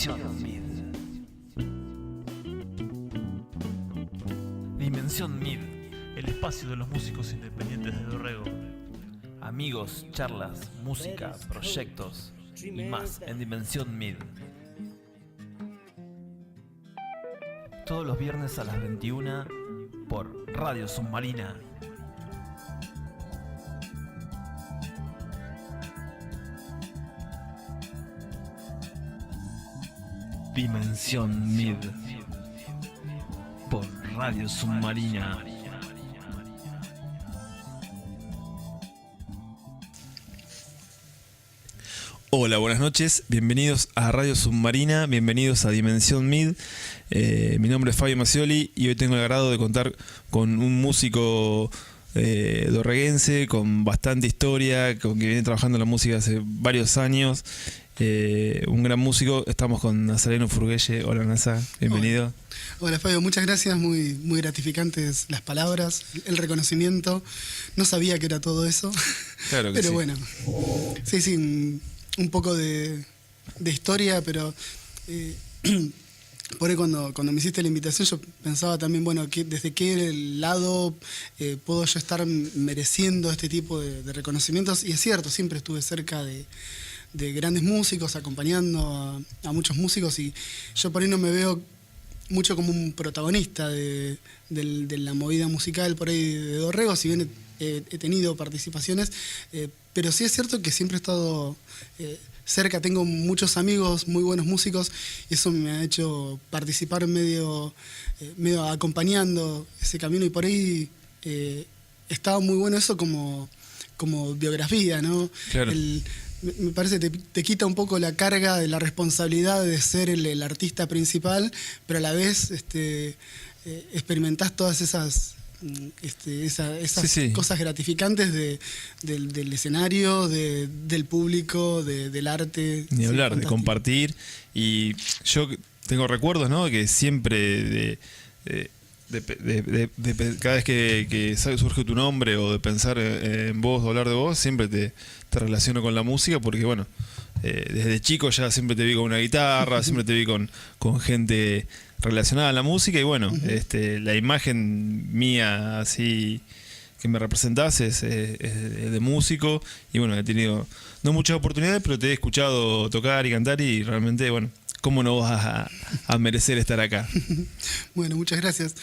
Dimensión Mid. Dimensión Mid, el espacio de los músicos independientes de Dorrego. Amigos, charlas, música, proyectos y más en Dimensión Mid. Todos los viernes a las 21 por Radio Submarina. Dimensión Mid por Radio Submarina. Hola, buenas noches, bienvenidos a Radio Submarina, bienvenidos a Dimensión Mid. Mi nombre es Fabio Macioli y hoy tengo el agrado de contar con un músico dorreguense con bastante historia, con que viene trabajando en la música hace varios años. Un gran músico. Estamos con Nazareno Furguelle. Hola, Nasa, bienvenido. Hola Fabio, muchas gracias, muy gratificantes las palabras, el reconocimiento. No sabía que era todo eso, Claro que pero sí. bueno, sí, un poco de historia, pero por ahí cuando me hiciste la invitación yo pensaba también, bueno, desde qué lado puedo yo estar mereciendo este tipo de reconocimientos. Y es cierto, siempre estuve cerca de grandes músicos, acompañando a muchos músicos, y yo por ahí no me veo mucho como un protagonista de la movida musical por ahí de Dorrego, si bien he tenido participaciones, pero sí es cierto que siempre he estado cerca, tengo muchos amigos, muy buenos músicos, y eso me ha hecho participar medio acompañando ese camino, y por ahí estaba muy bueno eso como biografía, ¿no? Claro. Me parece que te quita un poco la carga de la responsabilidad de ser el artista principal, pero a la vez experimentás todas esas Sí. cosas gratificantes del escenario, del público, del arte. Ni Sí, hablar, de fantástico. compartir. Y yo tengo recuerdos, ¿no? Que siempre cada vez que surge tu nombre o de pensar en vos o hablar de vos, siempre te relaciono con la música, porque bueno, desde chico ya siempre te vi con una guitarra, siempre te vi con gente relacionada a la música, y bueno, la imagen mía así que me representás es de músico, y bueno, he tenido no muchas oportunidades, pero te he escuchado tocar y cantar, y realmente, bueno, ¿cómo no vas a merecer estar acá? Bueno, muchas gracias.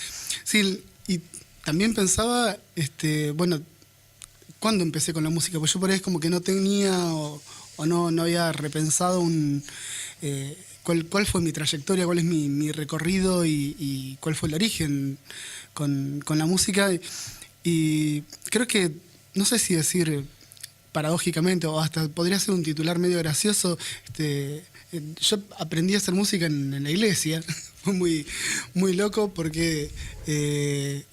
Sí, y también pensaba, bueno, ¿cuándo empecé con la música? Pues yo por ahí es como que no tenía o no había repensado cuál fue mi trayectoria, cuál es mi recorrido y cuál fue el origen con la música. Y creo que, no sé si decir paradójicamente, o hasta podría ser un titular medio gracioso, yo aprendí a hacer música en la iglesia. Fue muy loco porque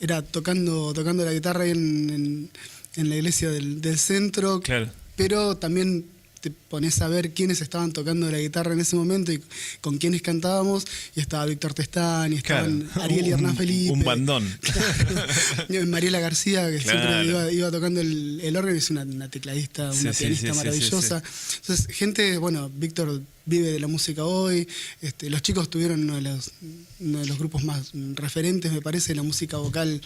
era tocando la guitarra ahí en la iglesia del centro. Claro. Pero también te pones a ver quiénes estaban tocando la guitarra en ese momento y con quiénes cantábamos, y estaba Víctor Testán, y estaban Claro. Ariel y Hernán Felipe. Un bandón. Claro. Mariela García, que Claro. siempre iba tocando el órgano, es una tecladista, una pianista maravillosa. Sí. Entonces, gente, bueno, Víctor vive de la música hoy, los chicos tuvieron uno de los grupos más referentes, me parece, de la música vocal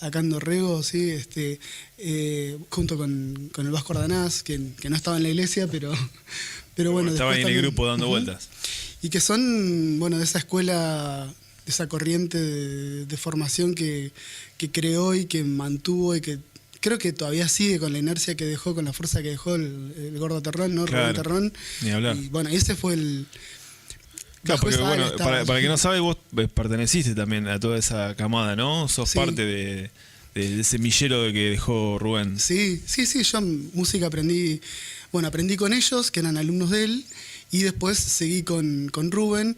acá en Dorrego, ¿sí? Junto con el Vasco Ardanaz, que no estaba en la iglesia, pero bueno. Estaba ahí en el también, grupo dando vueltas. Y que son, bueno, de esa escuela, de esa corriente de formación que creó y que mantuvo y que creo que todavía sigue con la inercia que dejó, con la fuerza que dejó el Gordo Terrón, ¿no? Claro. Rubén Terrón. Ni hablar. Y bueno, ese fue el... Claro, bajo porque esa ala bueno, estaba. para quien no sabe, vos perteneciste también a toda esa camada, ¿no? Sos Sí. parte de ese semillero que dejó Rubén. Sí, yo música aprendí con ellos, que eran alumnos de él, y después seguí con Rubén,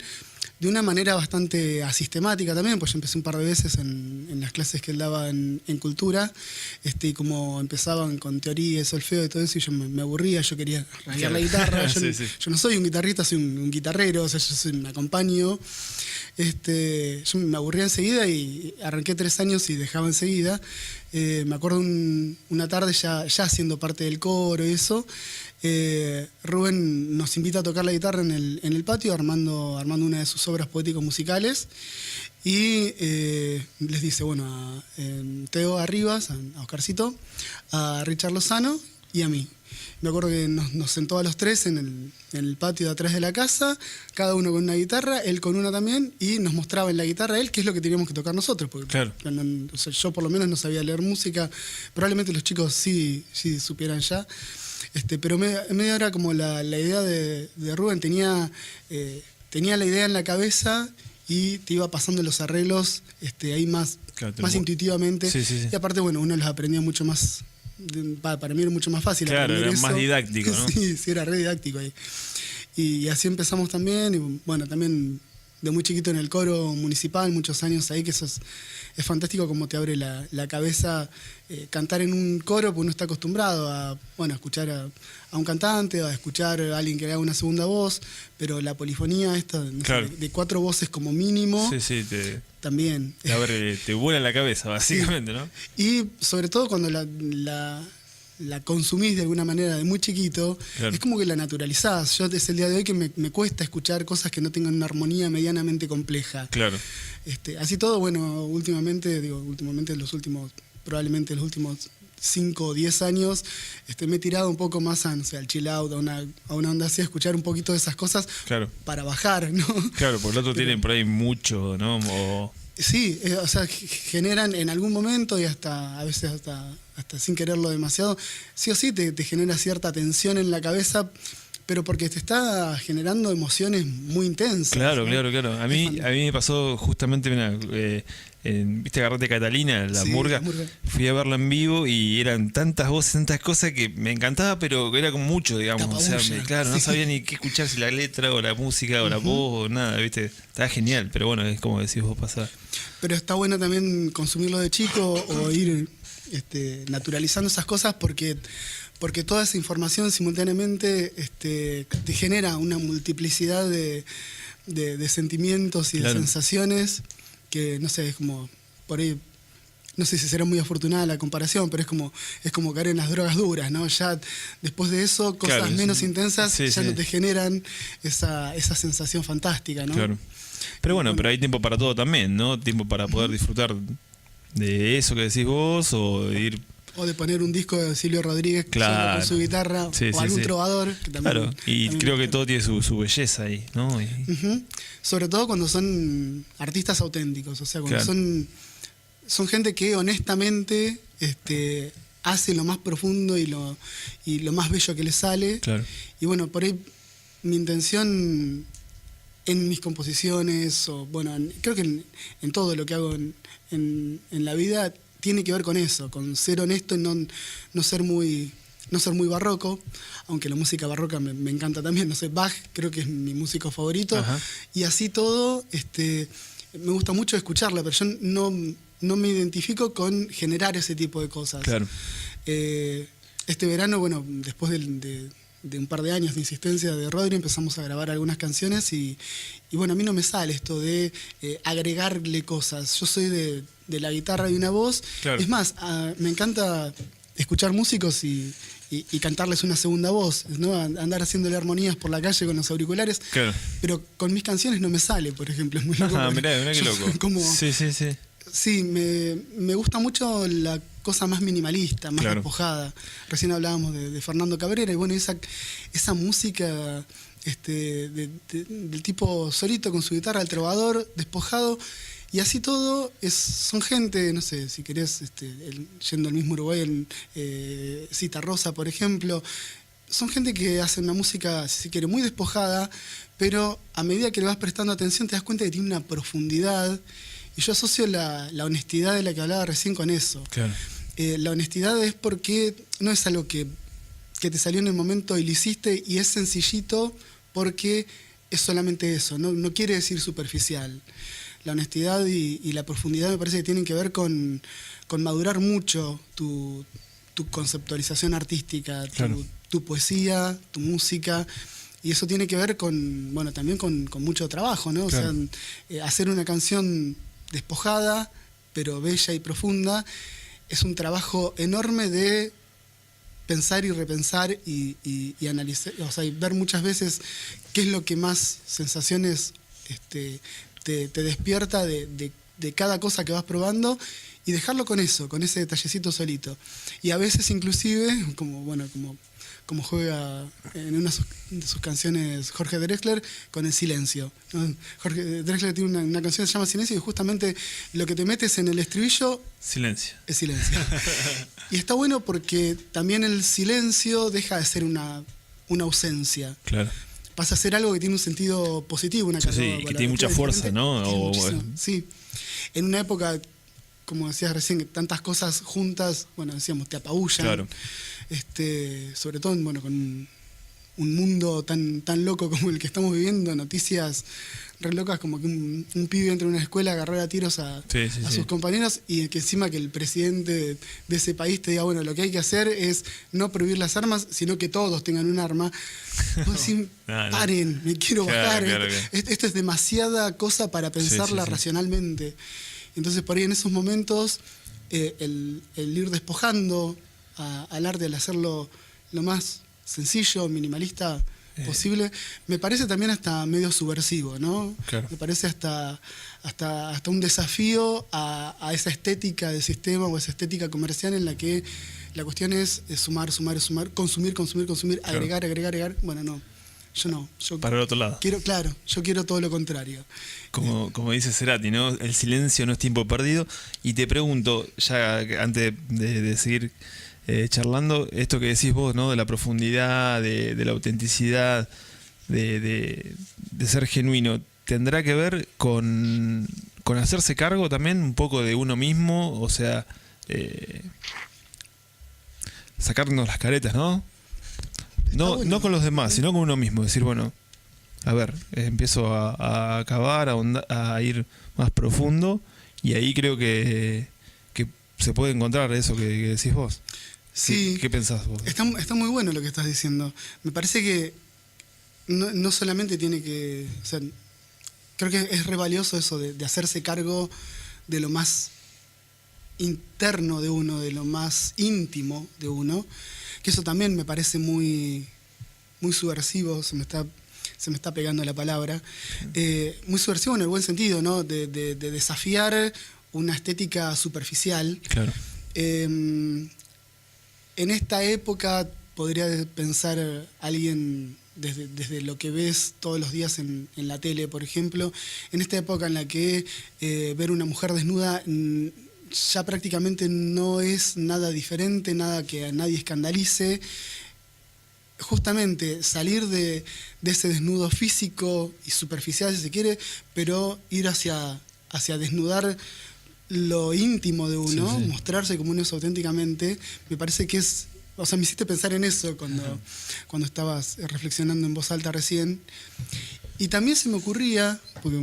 de una manera bastante asistemática también, pues yo empecé un par de veces en las clases que él daba en cultura, y como empezaban con teoría, solfeo y todo eso, y yo me aburría, yo quería rayar la guitarra, Sí. yo no soy un guitarrista, soy un guitarrero, o sea, me acompaño. Yo me aburría enseguida y arranqué 3 años y dejaba enseguida. Me acuerdo una tarde ya siendo parte del coro y eso, Rubén nos invita a tocar la guitarra en el patio, armando una de sus obras poéticos musicales. Y les dice, bueno, a Teo Arribas, a Oscarcito, a Richard Lozano y a mí. Me acuerdo que nos sentó a los 3 en el patio de atrás de la casa, cada uno con una guitarra, él con una también, y nos mostraba en la guitarra él qué es lo que teníamos que tocar nosotros. Porque claro. o sea, yo por lo menos no sabía leer música, probablemente los chicos sí supieran ya. Pero en medio era como la idea de Rubén, tenía la idea en la cabeza y te iba pasando los arreglos ahí más intuitivamente. Sí. Y aparte, bueno, uno los aprendía mucho más. Para mí era mucho más fácil. Claro, era eso. más didáctico, ¿no? Sí, era re didáctico ahí. Y así empezamos también. Y bueno, también de muy chiquito en el coro municipal, muchos años ahí, que eso es fantástico como te abre la cabeza. Cantar en un coro, pues uno está acostumbrado a escuchar a un cantante, a escuchar a alguien que haga una segunda voz, pero la polifonía esta, claro. de 4 voces como mínimo, sí, también. Te vuela la cabeza, básicamente, sí. ¿No? Y sobre todo cuando la consumís de alguna manera de muy chiquito, claro. Es como que la naturalizás. Yo desde el día de hoy que me cuesta escuchar cosas que no tengan una armonía medianamente compleja. Claro. Así todo, bueno, últimamente probablemente los últimos 5 o 10 años, me he tirado un poco más al chill out, a una onda así, a escuchar un poquito de esas cosas, claro. Para bajar, ¿no? Claro, por el otro tienen por ahí mucho, ¿no? Sí, o sea, generan en algún momento y a veces hasta sin quererlo demasiado, sí o sí te genera cierta tensión en la cabeza, pero porque te está generando emociones muy intensas. Claro, ¿no? claro. A mí me pasó justamente, ¿viste Agarrate Catalina, la murga? Fui a verla en vivo y eran tantas voces, tantas cosas que me encantaba, pero era como mucho, digamos. O sea, claro, no sabía ni qué escuchar, si la letra o la música o la voz o nada, ¿viste? Estaba genial, pero bueno, es como decís vos, pasar. Pero está bueno también consumirlo de chico o ir naturalizando esas cosas porque toda esa información simultáneamente te genera una multiplicidad de sentimientos y de sensaciones que, no sé, es como, por ahí, no sé si será muy afortunada la comparación, pero es como caer en las drogas duras, ¿no? Ya después de eso, cosas menos intensas ya no te generan esa sensación fantástica, ¿no? Claro. Pero bueno, pero hay tiempo para todo también, ¿no? Tiempo para poder disfrutar de eso que decís vos o de ir... O de poner un disco de Silvio Rodríguez con su guitarra o algún trovador. Que también, claro, y también creo que todo tiene su belleza ahí, ¿no? Sobre todo cuando son artistas auténticos, o sea, cuando son gente que honestamente hace lo más profundo y lo más bello que les sale. Claro. Y bueno, por ahí mi intención en mis composiciones, o bueno, creo que en todo lo que hago en la vida, tiene que ver con eso, con ser honesto y no ser muy barroco, aunque la música barroca me encanta también. No sé, Bach creo que es mi músico favorito. Ajá. Y así todo, me gusta mucho escucharla, pero yo no me identifico con generar ese tipo de cosas. Claro. Este verano, bueno, después de un par de años de insistencia de Rodri, empezamos a grabar algunas canciones y bueno, a mí no me sale esto de agregarle cosas. Yo soy de la guitarra y una voz. Claro. Es más, me encanta escuchar músicos y cantarles una segunda voz, ¿no? Andar haciéndole armonías por la calle con los auriculares. Claro. Pero con mis canciones no me sale, por ejemplo. Es muy loco. Mirá qué loco. Sí, me gusta mucho la cosa más minimalista, más despojada. Recién hablábamos de Fernando Cabrera y bueno, esa música del tipo solito con su guitarra, el trovador, despojado. Y así todo, son gente, no sé, si querés, yendo al mismo Uruguay, Cita Rosa, por ejemplo, son gente que hace una música, si se quiere, muy despojada, pero a medida que le vas prestando atención te das cuenta que tiene una profundidad, y yo asocio la honestidad de la que hablaba recién con eso. Claro. La honestidad es porque no es algo que te salió en el momento y lo hiciste, y es sencillito porque es solamente eso, no quiere decir superficial. La honestidad y la profundidad me parece que tienen que ver con madurar mucho tu conceptualización artística, tu poesía, tu música, Y eso tiene que ver con, bueno, también con mucho trabajo, ¿no? Claro. O sea, hacer una canción despojada, pero bella y profunda, es un trabajo enorme de pensar y repensar y analizar, o sea, y ver muchas veces qué es lo que más sensaciones te despierta de cada cosa que vas probando y dejarlo con eso, con ese detallecito solito. Y a veces inclusive, como juega en una de sus canciones Jorge Drexler, con el silencio, ¿no? Jorge Drexler tiene una canción que se llama Silencio y justamente lo que te metes en el estribillo Silencio. es silencio. Y está bueno porque también el silencio deja de ser una ausencia. Claro. Pasa a ser algo que tiene un sentido positivo, una Sí, carga sí, que tiene mucha fuerza, ¿no? Sí. En una época, como decías recién, que tantas cosas juntas, bueno, decíamos, te apabullan. Claro. Sobre todo, bueno, con un mundo tan loco como el que estamos viviendo, noticias re locas como que un pibe entra en una escuela a agarrar a tiros a sus compañeros y que encima que el presidente de ese país te diga, bueno, lo que hay que hacer es no prohibir las armas, sino que todos tengan un arma. Vos decís, paren, me quiero bajar. Claro. Esto es demasiada cosa para pensarla racionalmente. Entonces por ahí en esos momentos el ir despojando al arte, al hacerlo lo más sencillo, minimalista posible, me parece también hasta medio subversivo, ¿no? Claro. Me parece hasta un desafío a esa estética de sistema o esa estética comercial en la que la cuestión es sumar, consumir, claro. agregar. Bueno, no, yo no. Yo para el otro lado. Yo quiero todo lo contrario. Como dice Cerati, ¿no? El silencio no es tiempo perdido. Y te pregunto, ya antes de seguir charlando, esto que decís vos, ¿no? De la profundidad, de la autenticidad, de ser genuino, ¿tendrá que ver con hacerse cargo también un poco de uno mismo? O sea, sacarnos las caretas, ¿no? No con los demás, sino con uno mismo. Decir, bueno, a ver, empiezo a acabar, a ir más profundo, y ahí creo que se puede encontrar eso que decís vos. Sí. ¿Qué pensás vos? Está muy bueno lo que estás diciendo. Me parece que no solamente tiene que... O sea, creo que es re valioso eso de hacerse cargo de lo más interno de uno, de lo más íntimo de uno, que eso también me parece muy subversivo, se me está pegando la palabra, muy subversivo en el buen sentido, ¿no? De desafiar una estética superficial. Claro. En esta época podría pensar alguien desde lo que ves todos los días en la tele, por ejemplo, en esta época en la que ver una mujer desnuda ya prácticamente no es nada diferente, nada que a nadie escandalice. Justamente salir de ese desnudo físico y superficial, si se quiere, pero ir hacia desnudar lo íntimo de uno, sí. mostrarse como uno es auténticamente, me parece que es... O sea, me hiciste pensar en eso cuando estabas reflexionando en voz alta recién. Y también se me ocurría, porque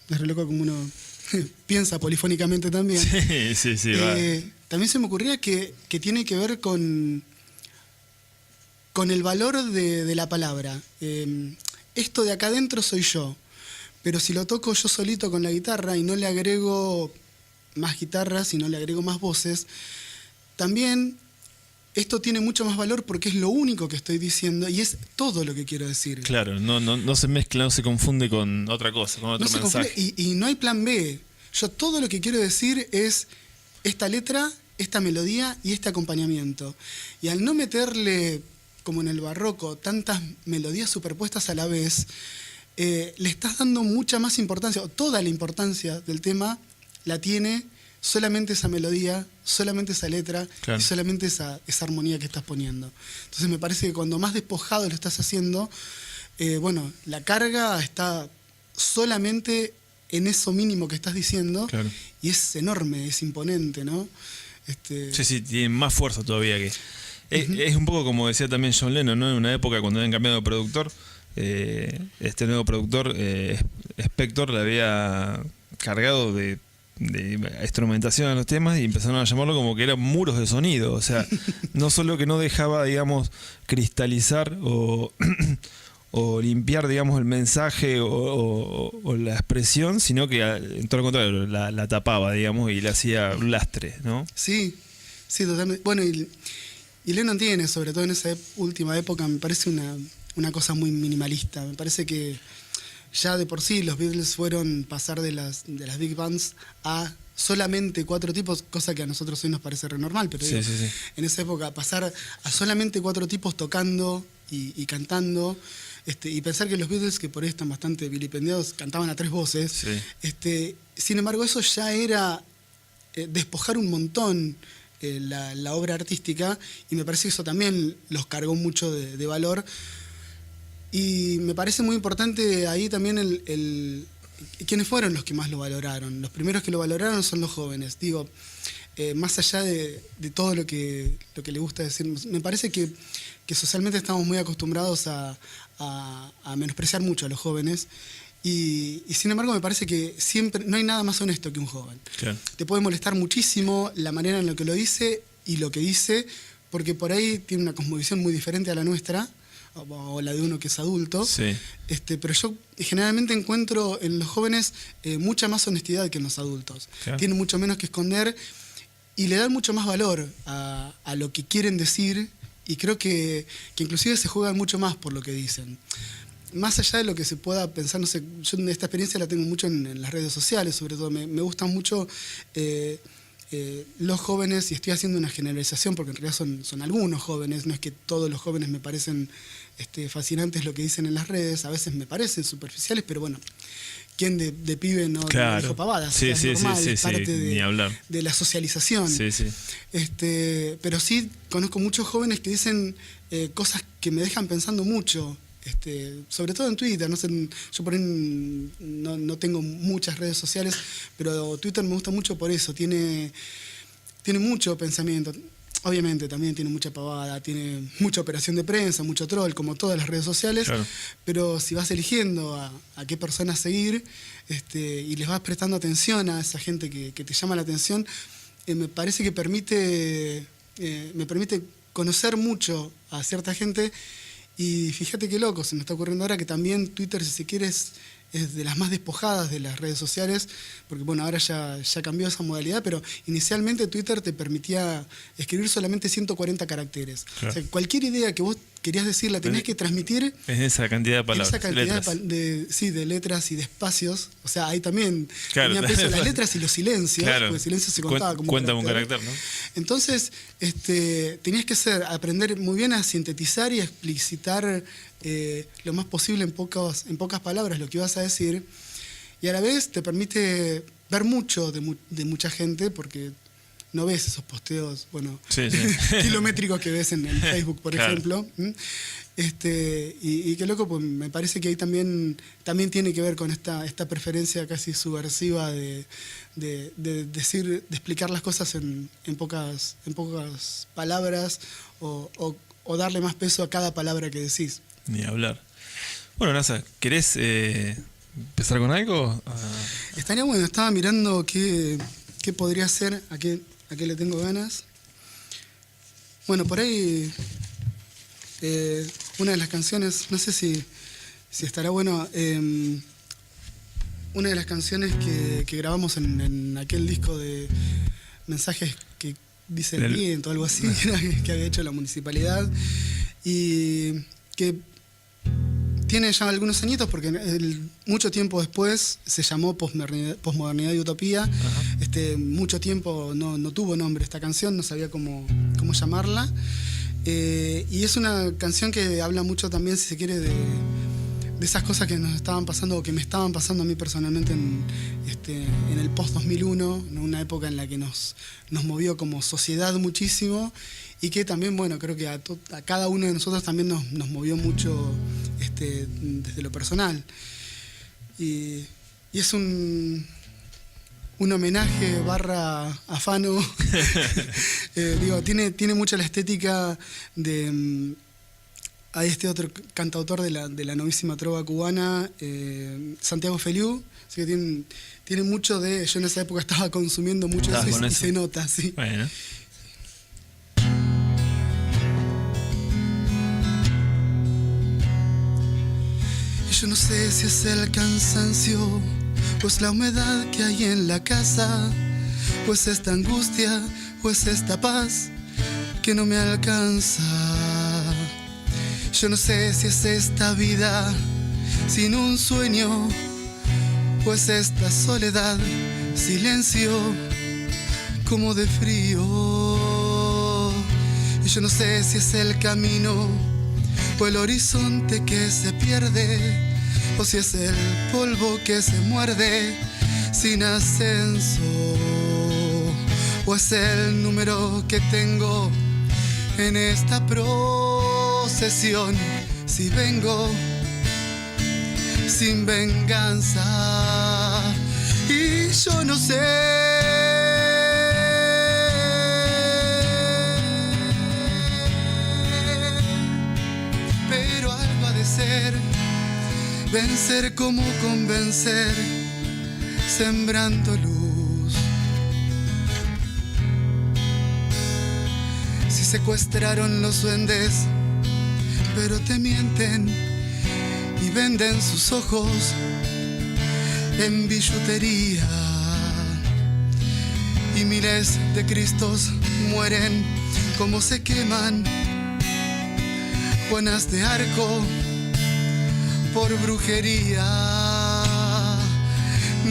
es re loco como uno piensa polifónicamente también. Sí, también se me ocurría que tiene que ver con el valor de la palabra. Esto de acá adentro soy yo, pero si lo toco yo solito con la guitarra y no le agrego más guitarras y no le agrego más voces, también esto tiene mucho más valor porque es lo único que estoy diciendo y es todo lo que quiero decir. Claro, no se mezcla, no se confunde con otra cosa, con otro mensaje. Y no hay plan B. Yo todo lo que quiero decir es esta letra, esta melodía y este acompañamiento. Y al no meterle, como en el barroco, tantas melodías superpuestas a la vez, le estás dando mucha más importancia, o toda la importancia del tema la tiene solamente esa melodía, solamente esa letra, claro, y solamente esa armonía que estás poniendo. Entonces me parece que cuando más despojado lo estás haciendo, bueno, la carga está solamente en eso mínimo que estás diciendo, claro, y es enorme, es imponente, ¿no? Sí, tiene más fuerza todavía que... Es un poco como decía también John Lennon, ¿no? En una época cuando habían cambiado de productor, este nuevo productor, Spector, le había cargado de instrumentación a los temas y empezaron a llamarlo como que eran muros de sonido. O sea, no solo que no dejaba, digamos, cristalizar o o limpiar, digamos, el mensaje o la expresión, sino que en todo lo contrario, la tapaba, digamos, y le hacía un lastre, ¿no? Sí, sí, totalmente. Bueno, y Lennon tiene, sobre todo en esa última época, me parece una cosa muy minimalista. Me parece que ya de por sí los Beatles fueron pasar de las big bands a solamente 4 tipos, cosa que a nosotros hoy nos parece re normal, pero digo, en esa época pasar a solamente 4 tipos tocando y cantando, y pensar que los Beatles, que por ahí están bastante vilipendiados, cantaban a 3 voces, sin embargo eso ya era despojar un montón la obra artística, y me parece que eso también los cargó mucho de valor. Y me parece muy importante ahí también quiénes fueron los que más lo valoraron. Los primeros que lo valoraron son los jóvenes. Digo, más allá de todo lo que le gusta decir, me parece que socialmente estamos muy acostumbrados a menospreciar mucho a los jóvenes. Y sin embargo me parece que siempre no hay nada más honesto que un joven. Claro. Te puede molestar muchísimo la manera en la que lo dice y lo que dice, porque por ahí tiene una cosmovisión muy diferente a la nuestra, o la de uno que es adulto. Sí. Pero yo generalmente encuentro en los jóvenes mucha más honestidad que en los adultos. Claro. Tienen mucho menos que esconder y le dan mucho más valor a lo que quieren decir, y creo que inclusive se juegan mucho más por lo que dicen. Más allá de lo que se pueda pensar, no sé, yo esta experiencia la tengo mucho en las redes sociales, sobre todo. Me gustan mucho los jóvenes, y estoy haciendo una generalización porque en realidad son algunos jóvenes, no es que todos los jóvenes me parecen fascinantes lo que dicen en las redes, a veces me parecen superficiales, pero bueno, ¿quién de pibe no dijo pavadas? Sí, o sea, es normal, es parte ni hablar. de la socialización. Sí, sí. Pero sí conozco muchos jóvenes que dicen cosas que me dejan pensando mucho. Sobre todo en Twitter, no sé, yo por ahí no tengo muchas redes sociales, pero Twitter me gusta mucho por eso, tiene mucho pensamiento. Obviamente también tiene mucha pavada, tiene mucha operación de prensa, mucho troll, como todas las redes sociales, claro. Pero si vas eligiendo a qué personas seguir, y les vas prestando atención a esa gente que te llama la atención, me parece que me permite conocer mucho a cierta gente. Y fíjate qué loco, se me está ocurriendo ahora que también Twitter, si se quiere, es de las más despojadas de las redes sociales, porque bueno, ahora ya cambió esa modalidad, pero inicialmente Twitter te permitía escribir solamente 140 caracteres. Claro. O sea, cualquier idea que vos querías decir la tenías que transmitir en esa cantidad de palabras. En esa cantidad de letras y de espacios. O sea, ahí también tenía peso las letras y los silencios, porque el silencio se contaba como un carácter, ¿no? Entonces, tenías que aprender muy bien a sintetizar y a explicitar lo más posible en pocas palabras lo que ibas a decir, y a la vez te permite ver mucho de mucha gente, porque no ves esos posteos, kilométricos que ves en Facebook, por ejemplo. Y qué loco, pues me parece que ahí también tiene que ver con esta preferencia casi subversiva de explicar las cosas en pocas palabras, o darle más peso a cada palabra que decís. Ni hablar. Bueno, Nasa, ¿querés empezar con algo? Estaría bueno, estaba mirando qué podría ser, a qué le tengo ganas. Bueno, por ahí una de las canciones, no sé si estará bueno, una de las canciones que grabamos en aquel disco de mensajes que dice el viento, algo así, que había hecho la municipalidad, y que tiene ya algunos añitos, porque mucho tiempo después se llamó Posmodernidad y Utopía. Mucho tiempo no tuvo nombre esta canción, no sabía cómo llamarla. Y es una canción que habla mucho también, si se quiere, de esas cosas que nos estaban pasando, o que me estaban pasando a mí personalmente en el post-2001, en una época en la que nos movió como sociedad muchísimo, y que también, bueno, creo que a cada uno de nosotros también nos movió mucho desde lo personal. Y es un homenaje / afano. Tiene mucho la estética de a este otro cantautor de la novísima trova cubana, Santiago Feliú. Así que tiene mucho de... Yo en esa época estaba consumiendo mucho eso y se nota, sí. Bueno. Yo no sé si es el cansancio, pues la humedad que hay en la casa, pues esta angustia, pues esta paz que no me alcanza. Yo no sé si es esta vida sin un sueño, pues esta soledad, silencio como de frío. Y yo no sé si es el camino o el horizonte que se pierde, o si es el polvo que se muerde sin ascenso, o es el número que tengo en esta procesión, si vengo sin venganza. Y yo no sé, pero algo ha de ser, vencer como convencer, sembrando luz. Si secuestraron los duendes, pero te mienten y venden sus ojos en billutería, y miles de Cristos mueren como se queman Juanas de Arco por brujería.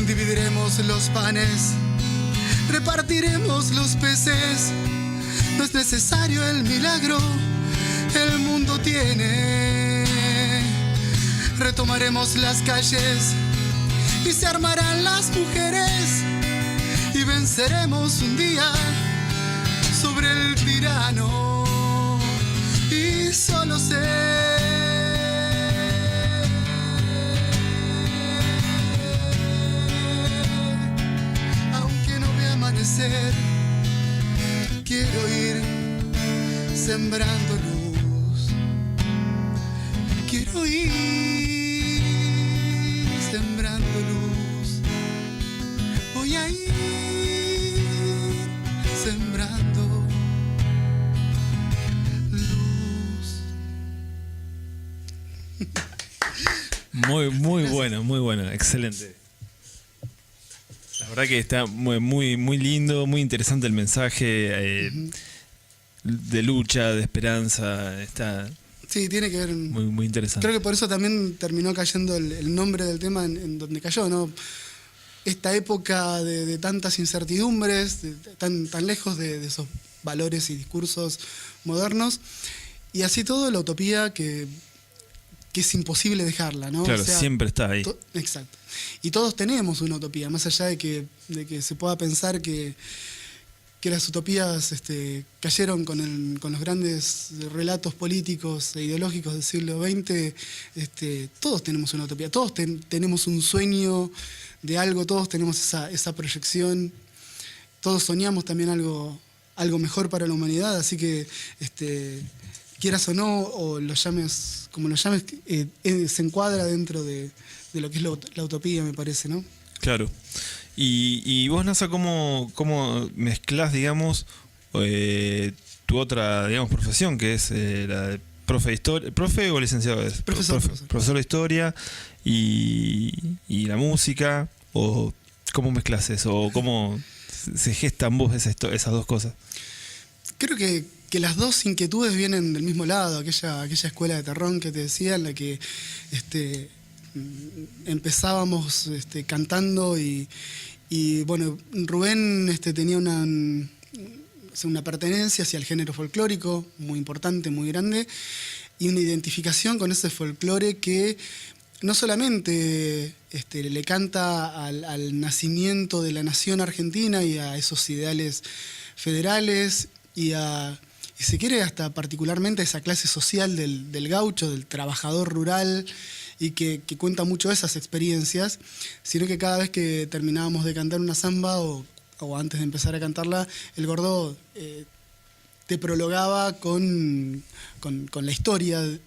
Dividiremos los panes, repartiremos los peces, no es necesario el milagro, el mundo tiene. Retomaremos las calles y se armarán las mujeres, y venceremos un día sobre el tirano. Y solo sé, aunque no vea amanecer, quiero ir sembrando luz. Quiero ir sembrando luz. Voy a ir sembrando luz. Muy bueno, excelente. La verdad que está muy lindo, muy interesante el mensaje de lucha, de esperanza. Está Sí, tiene que ver. muy interesante. Creo que por eso también terminó cayendo el nombre del tema en donde cayó, ¿no? Esta época de tantas incertidumbres, tan lejos de esos valores y discursos modernos, y así todo la utopía que es imposible dejarla, ¿no? Claro, O sea, siempre está ahí. Exacto. Y todos tenemos una utopía, más allá de que se pueda pensar que las utopías cayeron con los grandes relatos políticos e ideológicos del siglo XX. Todos tenemos una utopía, todos tenemos un sueño de algo, todos tenemos esa proyección, todos soñamos también algo mejor para la humanidad, así que quieras o no, o lo llames como lo llames, se encuadra dentro de lo que es la utopía, me parece, ¿no? Claro. Y vos, Nasa, ¿cómo mezclás, digamos, tu otra, digamos, profesión, que es la de profe de historia, profe o licenciado? Profesor de historia y la música, o cómo mezclas eso, o cómo se gestan vos esas dos cosas. Creo que las dos inquietudes vienen del mismo lado, aquella escuela de Terrón que te decía, en la que empezábamos cantando y bueno, Rubén tenía una pertenencia hacia el género folclórico muy importante, muy grande, y una identificación con ese folclore que no solamente le canta al nacimiento de la nación argentina y a esos ideales federales y si quiere hasta particularmente a esa clase social del gaucho, del trabajador rural, y que cuenta mucho esas experiencias, sino que cada vez que terminábamos de cantar una samba o antes de empezar a cantarla, el gordo te prologaba con la historia de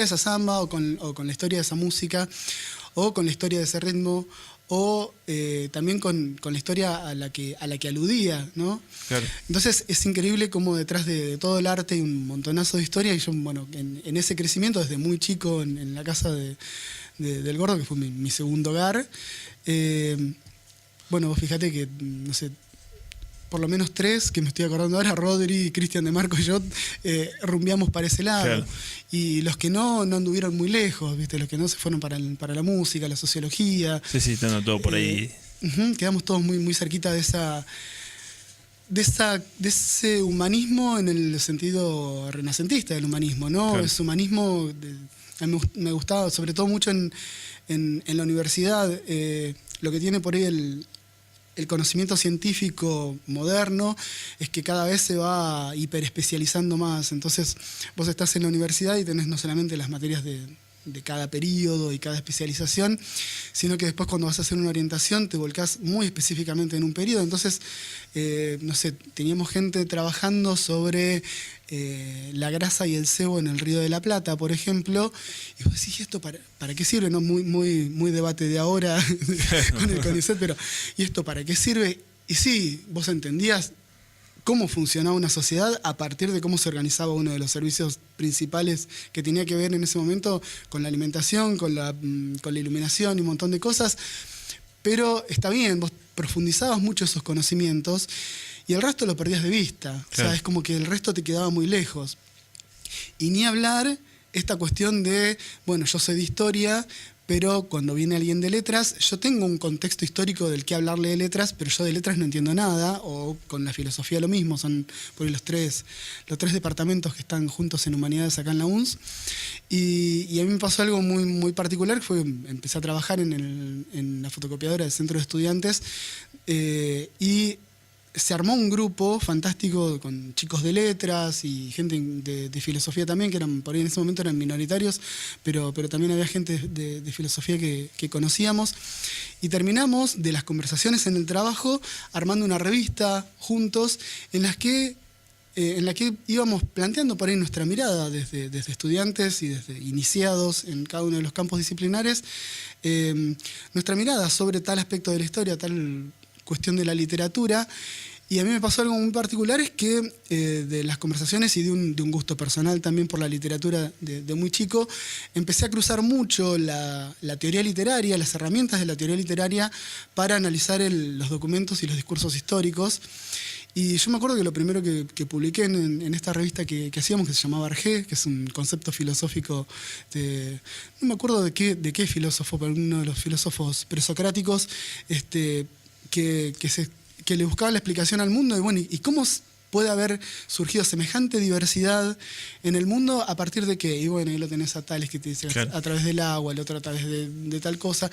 esa samba o con la historia de esa música o con la historia de ese ritmo o también con la historia a la que aludía, ¿no? Claro. Entonces es increíble cómo detrás de todo el arte hay un montonazo de historia, y yo, bueno, en ese crecimiento desde muy chico en la casa del Gordo, que fue mi segundo hogar, bueno, vos fíjate que, no sé, por lo menos 3, que me estoy acordando ahora, Rodri, Cristian de Marco y yo, rumbeamos para ese lado. Claro. Y los que no anduvieron muy lejos, ¿viste? Los que no se fueron para la música, la sociología. Sí, estando todo por ahí. Quedamos todos muy, muy cerquita de ese humanismo en el sentido renacentista del humanismo, ¿no? Claro. Ese humanismo, a mí me gustaba, sobre todo mucho en la universidad, lo que tiene por ahí el conocimiento científico moderno es que cada vez se va hiperespecializando más. Entonces vos estás en la universidad y tenés no solamente las materias de cada periodo y cada especialización, sino que después cuando vas a hacer una orientación te volcás muy específicamente en un periodo. Entonces, no sé, teníamos gente trabajando sobre la grasa y el sebo en el Río de la Plata, por ejemplo, y vos decís, ¿esto para qué sirve? ¿No? Muy debate de ahora con el CONICET, pero ¿y esto para qué sirve? Y sí, vos entendías cómo funcionaba una sociedad a partir de cómo se organizaba uno de los servicios principales que tenía que ver en ese momento con la alimentación, con la iluminación y un montón de cosas. Pero está bien, vos profundizabas mucho esos conocimientos y el resto lo perdías de vista. Claro. O sea, es como que el resto te quedaba muy lejos. Y ni hablar esta cuestión de, bueno, yo soy de historia, pero cuando viene alguien de letras, yo tengo un contexto histórico del que hablarle de letras, pero yo de letras no entiendo nada, o con la filosofía lo mismo, son por ahí los tres departamentos que están juntos en humanidades acá en la UNS, y a mí me pasó algo muy, muy particular, que fue empecé a trabajar en la fotocopiadora del Centro de Estudiantes, y se armó un grupo fantástico con chicos de letras y gente de filosofía también, que eran por ahí en ese momento eran minoritarios, pero también había gente de filosofía que conocíamos. Y terminamos de las conversaciones en el trabajo armando una revista juntos en la que íbamos planteando por ahí nuestra mirada desde estudiantes y desde iniciados en cada uno de los campos disciplinares, nuestra mirada sobre tal aspecto de la historia, tal cuestión de la literatura. Y a mí me pasó algo muy particular, es que de las conversaciones y de un gusto personal también por la literatura de muy chico, empecé a cruzar mucho la teoría literaria, las herramientas de la teoría literaria para analizar los documentos y los discursos históricos. Y yo me acuerdo que lo primero que publiqué en esta revista que hacíamos, que se llamaba Argé, que es un concepto filosófico no me acuerdo de qué filósofo, pero uno de los filósofos presocráticos, que le buscaba la explicación al mundo, y bueno, ¿y cómo puede haber surgido semejante diversidad en el mundo a partir de qué? Y bueno, ahí lo tenés a Tales, que te dice, claro, a través del agua, el otro a través de tal cosa.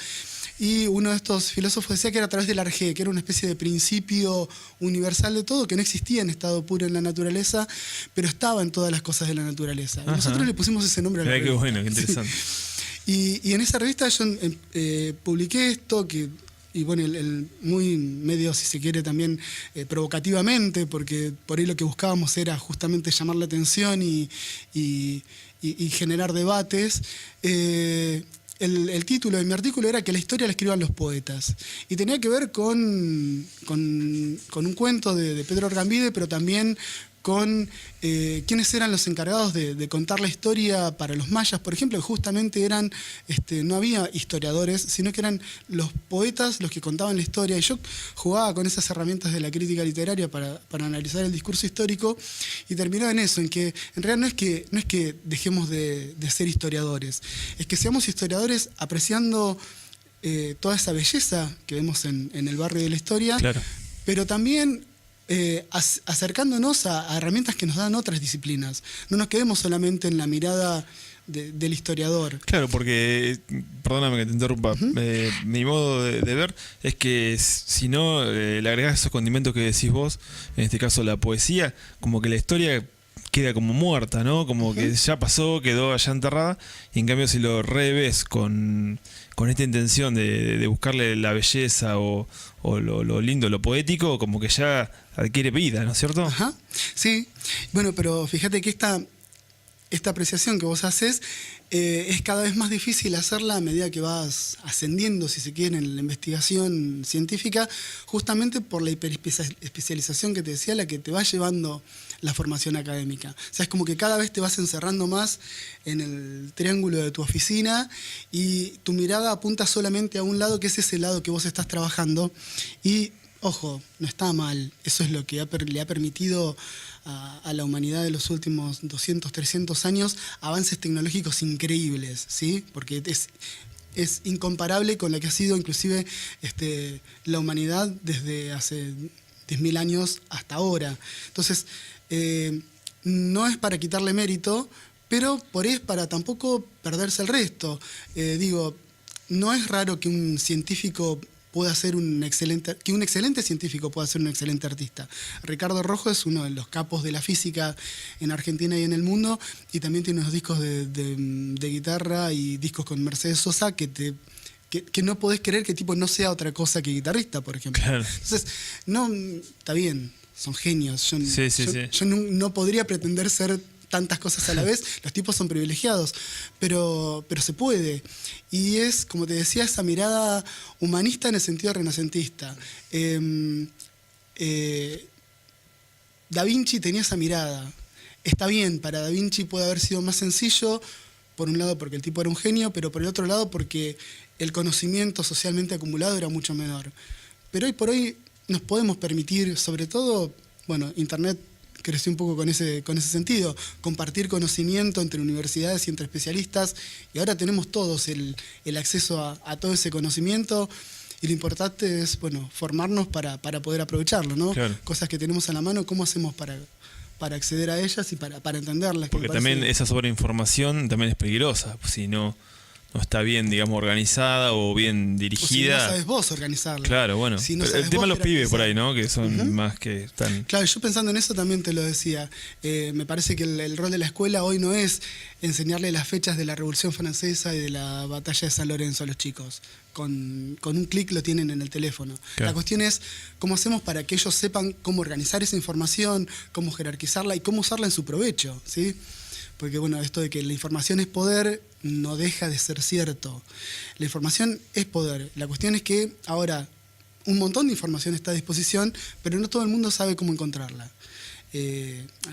Y uno de estos filósofos decía que era a través del arjé, que era una especie de principio universal de todo, que no existía en estado puro en la naturaleza, pero estaba en todas las cosas de la naturaleza. Y nosotros le pusimos ese nombre a la revista. Qué bueno, qué interesante. Sí. Y en esa revista yo publiqué esto, y bueno, muy medio, si se quiere, también provocativamente, porque por ahí lo que buscábamos era justamente llamar la atención y generar debates. El título de mi artículo era que la historia la escriban los poetas. Y tenía que ver con un cuento de Pedro Argambide, pero también con quiénes eran los encargados de contar la historia para los mayas, por ejemplo, que justamente no había historiadores, sino que eran los poetas los que contaban la historia. Y yo jugaba con esas herramientas de la crítica literaria para analizar el discurso histórico, y terminaba en eso, en que en realidad no es que dejemos de ser historiadores, es que seamos historiadores apreciando toda esa belleza que vemos en el barrio de la historia, claro, pero también acercándonos a herramientas que nos dan otras disciplinas. No nos quedemos solamente en la mirada del historiador. Claro, porque, perdóname que te interrumpa, mi modo de ver es que si no le agregás esos condimentos que decís vos, en este caso la poesía, como que la historia queda como muerta, ¿no? Como que ya pasó, quedó allá enterrada, y en cambio si lo reves con esta intención de buscarle la belleza o lo lindo, lo poético, como que ya adquiere vida, ¿no es cierto? Ajá, sí. Bueno, pero fíjate que esta apreciación que vos haces es cada vez más difícil hacerla a medida que vas ascendiendo, si se quiere, en la investigación científica, justamente por la hiperespecialización que te decía, la que te va llevando la formación académica. O sea, es como que cada vez te vas encerrando más en el triángulo de tu oficina y tu mirada apunta solamente a un lado, que es ese lado que vos estás trabajando. Y, ojo, no está mal. Eso es lo que le ha permitido a la humanidad de los últimos 200, 300 años avances tecnológicos increíbles, ¿sí? Porque es incomparable con lo que ha sido inclusive la humanidad desde hace 10.000 años hasta ahora. Entonces, no es para quitarle mérito, pero por ahí es para tampoco perderse el resto. Digo, no es raro que un científico pueda ser un excelente científico pueda ser un excelente artista. Ricardo Rojo es uno de los capos de la física en Argentina y en el mundo, y también tiene unos discos de guitarra y discos con Mercedes Sosa que no podés creer que tipo no sea otra cosa que guitarrista, por ejemplo. Claro. Entonces, no, está bien, son genios. Yo no podría pretender ser tantas cosas a la vez. Los tipos son privilegiados, pero se puede. Y es, como te decía, esa mirada humanista en el sentido renacentista. Da Vinci tenía esa mirada. Está bien, para Da Vinci puede haber sido más sencillo, por un lado porque el tipo era un genio, pero por el otro lado porque el conocimiento socialmente acumulado era mucho menor. Pero hoy por hoy nos podemos permitir, sobre todo, bueno, Internet creció un poco con ese sentido, compartir conocimiento entre universidades y entre especialistas, y ahora tenemos todos el acceso a todo ese conocimiento, y lo importante es, bueno, formarnos para poder aprovecharlo, ¿no? Claro. Cosas que tenemos a la mano, ¿cómo hacemos para acceder a ellas y para entenderlas? Porque también esa sobreinformación también es peligrosa, si no está bien, digamos, organizada o bien dirigida. O si no sabes vos organizarla. Claro, bueno. Si no el tema de los pibes por ahí, ¿no? Que son más que tan... Claro, yo pensando en eso también te lo decía. Me parece que el rol de la escuela hoy no es enseñarle las fechas de la Revolución Francesa y de la Batalla de San Lorenzo a los chicos. Con un clic lo tienen en el teléfono. Claro. La cuestión es cómo hacemos para que ellos sepan cómo organizar esa información, cómo jerarquizarla y cómo usarla en su provecho, ¿sí? Porque, bueno, esto de que la información es poder no deja de ser cierto. La información es poder. La cuestión es que ahora un montón de información está a disposición, pero no todo el mundo sabe cómo encontrarla.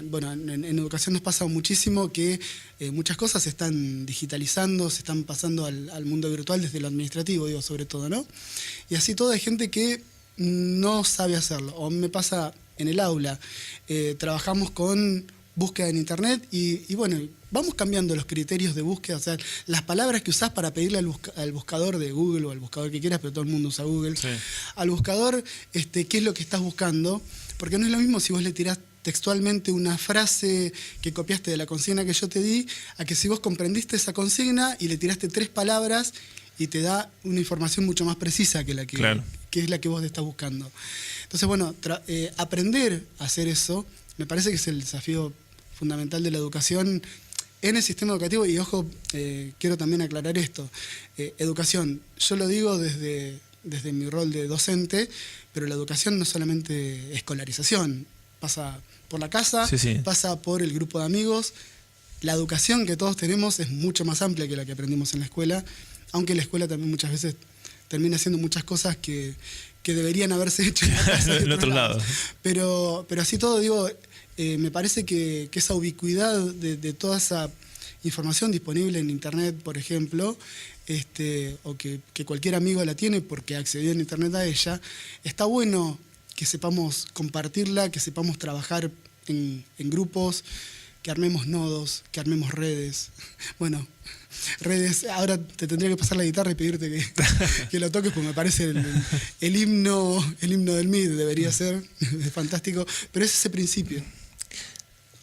Bueno, en educación nos pasa muchísimo que muchas cosas se están digitalizando, se están pasando al mundo virtual desde lo administrativo, digo, sobre todo, ¿no? Y así todo hay gente que no sabe hacerlo. O me pasa en el aula, trabajamos con búsqueda en internet y bueno, vamos cambiando los criterios de búsqueda, o sea, las palabras que usás para pedirle al buscador de Google o al buscador que quieras, pero todo el mundo usa Google, sí. Al buscador, qué es lo que estás buscando, porque no es lo mismo si vos le tirás textualmente una frase que copiaste de la consigna que yo te di, a que si vos comprendiste esa consigna y le tiraste 3 palabras y te da una información mucho más precisa que la que es la que vos estás buscando. Entonces, bueno, aprender a hacer eso me parece que es el desafío fundamental de la educación en el sistema educativo. Y ojo, quiero también aclarar esto. Educación, yo lo digo desde mi rol de docente, pero la educación no es solamente escolarización, pasa por la casa, pasa por el grupo de amigos. La educación que todos tenemos es mucho más amplia que la que aprendimos en la escuela, aunque la escuela también muchas veces termina haciendo muchas cosas que deberían haberse hecho en la casa de otro lado. Pero así todo, digo, me parece que esa ubicuidad de toda esa información disponible en internet, por ejemplo, o que cualquier amigo la tiene porque accedió en internet a ella, está bueno que sepamos compartirla, que sepamos trabajar en grupos, que armemos nodos, que armemos redes. Bueno, redes, ahora te tendría que pasar la guitarra y pedirte que lo toques, porque me parece el himno del MID debería ser, es fantástico, pero es ese principio.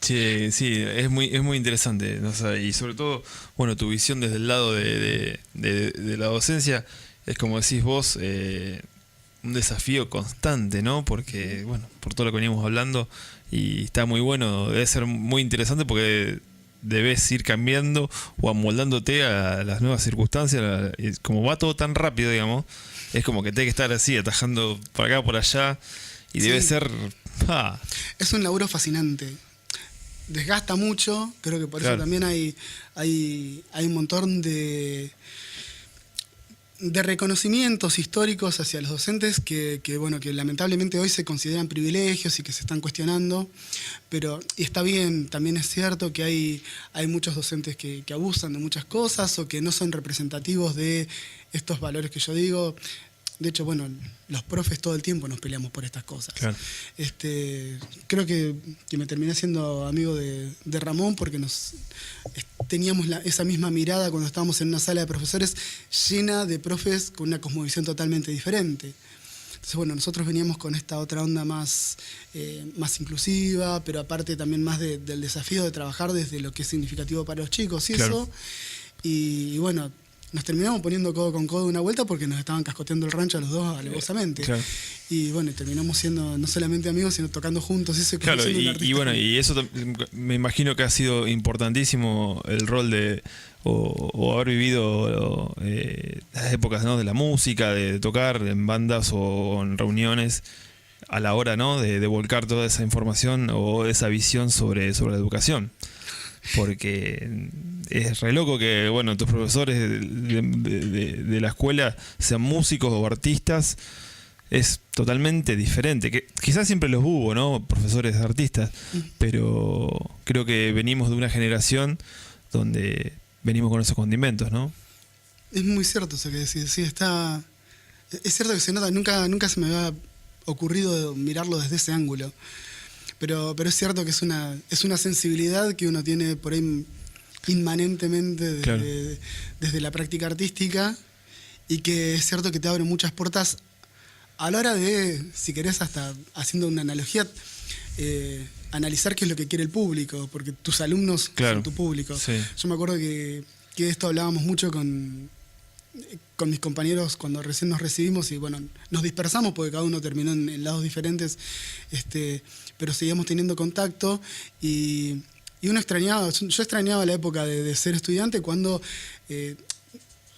Sí, es muy interesante, ¿no? O sea, y sobre todo, bueno, tu visión desde el lado de la docencia es, como decís vos, un desafío constante, ¿no? Porque, bueno, por todo lo que veníamos hablando, y está muy bueno, debe ser muy interesante porque debes ir cambiando o amoldándote a las nuevas circunstancias. Como va todo tan rápido, digamos, es como que tenés que estar así, atajando por acá, por allá, y debe ser... Es un laburo fascinante. desgasta mucho, creo que por eso también hay un montón de reconocimientos históricos hacia los docentes que lamentablemente hoy se consideran privilegios y que se están cuestionando, y está bien, también es cierto que hay muchos docentes que abusan de muchas cosas o que no son representativos de estos valores que yo digo. De hecho, los profes todo el tiempo nos peleamos por estas cosas. Claro. Creo que me terminé siendo amigo de Ramón porque teníamos esa misma mirada cuando estábamos en una sala de profesores llena de profes con una cosmovisión totalmente diferente. Entonces, nosotros veníamos con esta otra onda más inclusiva, pero aparte también más del desafío de trabajar desde lo que es significativo para los chicos y claro. Eso. Y nos terminamos poniendo codo con codo una vuelta porque nos estaban cascoteando el rancho a los dos alevosamente. Claro. Y terminamos siendo no solamente amigos, sino tocando juntos. Eso claro, y eso me imagino que ha sido importantísimo el rol de o haber vivido las épocas, ¿no?, de la música, de tocar en bandas o en reuniones a la hora, ¿no?, de volcar toda esa información o esa visión sobre la educación. Porque es re loco que tus profesores de la escuela sean músicos o artistas. Es totalmente diferente. Que quizás siempre los hubo, ¿no?, profesores artistas, pero creo que venimos de una generación donde venimos con esos condimentos, ¿no? Es muy cierto eso que decís. Sí, es cierto que se nota. Nunca se me había ocurrido mirarlo desde ese ángulo. Pero es cierto que es una sensibilidad que uno tiene por ahí inmanentemente desde la práctica artística y que es cierto que te abre muchas puertas a la hora de, si querés, hasta haciendo una analogía, analizar qué es lo que quiere el público, porque tus alumnos son tu público. Sí. Yo me acuerdo que de esto hablábamos mucho con mis compañeros cuando recién nos recibimos y nos dispersamos porque cada uno terminó en lados diferentes, pero seguíamos teniendo contacto y uno extrañaba, yo extrañaba la época de ser estudiante cuando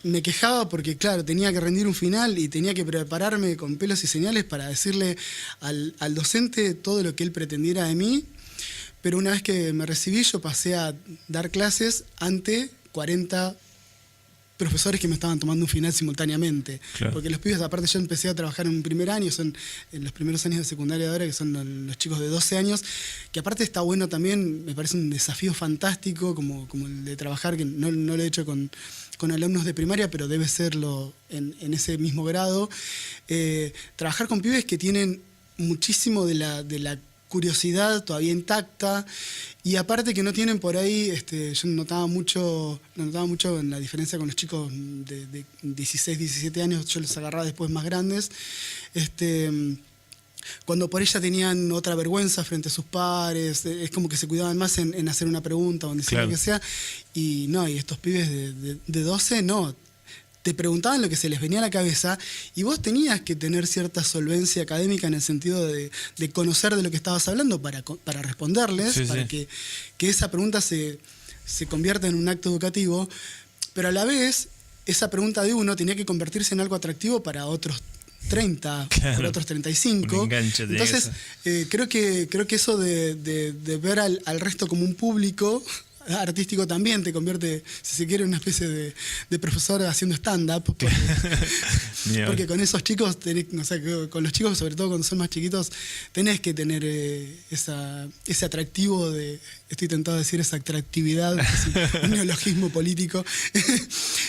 me quejaba porque claro, tenía que rendir un final y tenía que prepararme con pelos y señales para decirle al docente todo lo que él pretendiera de mí, pero una vez que me recibí yo pasé a dar clases ante 40 profesores que me estaban tomando un final simultáneamente. Claro. Porque los pibes, aparte yo empecé a trabajar en un primer año, son en los primeros años de secundaria de ahora, que son los chicos de 12 años, que aparte está bueno también, me parece un desafío fantástico, como el de trabajar, que no lo he hecho con alumnos de primaria, pero debe serlo en ese mismo grado. Trabajar con pibes que tienen muchísimo de la curiosidad todavía intacta y aparte que no tienen por ahí, yo notaba mucho en la diferencia con los chicos de 16, 17 años, yo los agarraba después más grandes, cuando por ella tenían otra vergüenza frente a sus pares, es como que se cuidaban más en hacer una pregunta o en decir lo que sea, y estos pibes de 12 no, te preguntaban lo que se les venía a la cabeza y vos tenías que tener cierta solvencia académica en el sentido de conocer de lo que estabas hablando para responderles, para que esa pregunta se convierta en un acto educativo, pero a la vez esa pregunta de uno tenía que convertirse en algo atractivo para otros 30, para otros 35. Entonces, creo que eso de ver al resto como un público artístico también te convierte, si se quiere, en una especie de profesor haciendo stand-up. Porque con esos chicos, con los chicos, sobre todo cuando son más chiquitos, tenés que tener ese atractivo estoy tentado a decir esa atractividad, es un neologismo político,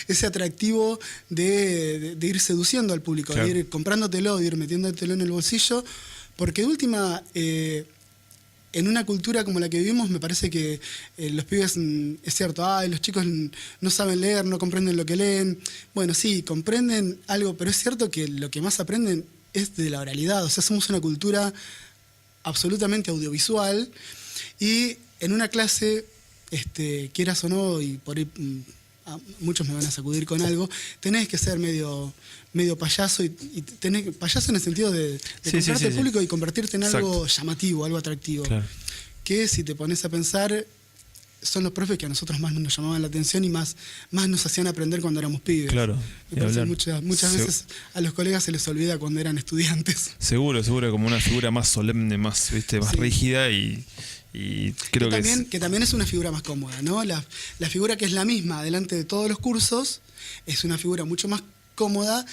ese atractivo de ir seduciendo al público, de ir comprándotelo, de ir metiéndotelo en el bolsillo, porque de última... en una cultura como la que vivimos, me parece que los pibes, es cierto, los chicos no saben leer, no comprenden lo que leen. Bueno, sí, comprenden algo, pero es cierto que lo que más aprenden es de la oralidad. O sea, somos una cultura absolutamente audiovisual y en una clase, quieras o no, y por ahí muchos me van a sacudir con algo, tenés que ser medio payaso y payaso en el sentido de comprarte al público y convertirte en algo llamativo, algo atractivo. Claro. Que si te pones a pensar, son los profes que a nosotros más nos llamaban la atención y más nos hacían aprender cuando éramos pibes. Claro. Me parece que muchas veces a los colegas se les olvida cuando eran estudiantes. Seguro, como una figura más solemne, más, ¿viste? Más rígida y creo que también es una figura más cómoda, ¿no? La figura que es la misma delante de todos los cursos es una figura mucho más cómoda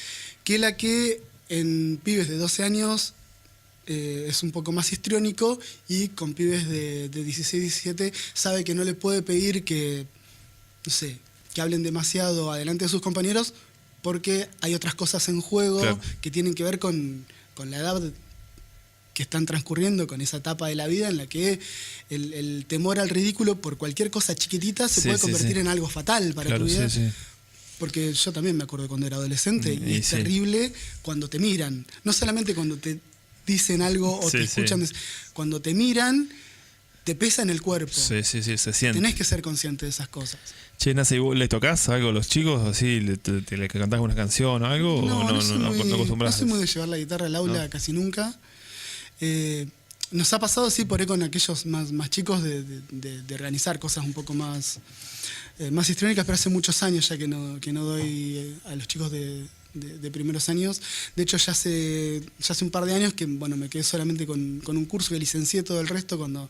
que la que en pibes de 12 años es un poco más histriónico, y con pibes de 16, 17 sabe que no le puede pedir que, no sé, que hablen demasiado adelante de sus compañeros porque hay otras cosas en juego, claro, que tienen que ver con la edad que están transcurriendo, con esa etapa de la vida en la que el temor al ridículo por cualquier cosa chiquitita se puede convertir en algo fatal para tu vida. Porque yo también me acuerdo cuando era adolescente y es terrible cuando te miran. No solamente cuando te dicen algo o te escuchan, cuando te miran, te pesa en el cuerpo. Se siente. Tenés que ser consciente de esas cosas. Che, Nasa, ¿y vos le tocás algo a los chicos? ¿Así le cantás una canción o algo? No acostumbrás? No soy muy de llevar la guitarra al aula, casi nunca. Nos ha pasado, sí, por ahí con aquellos más chicos de organizar cosas un poco más histriónicas, pero hace muchos años ya que no doy a los chicos de primeros años. De hecho, ya hace un par de años que me quedé solamente con un curso, que licencié todo el resto cuando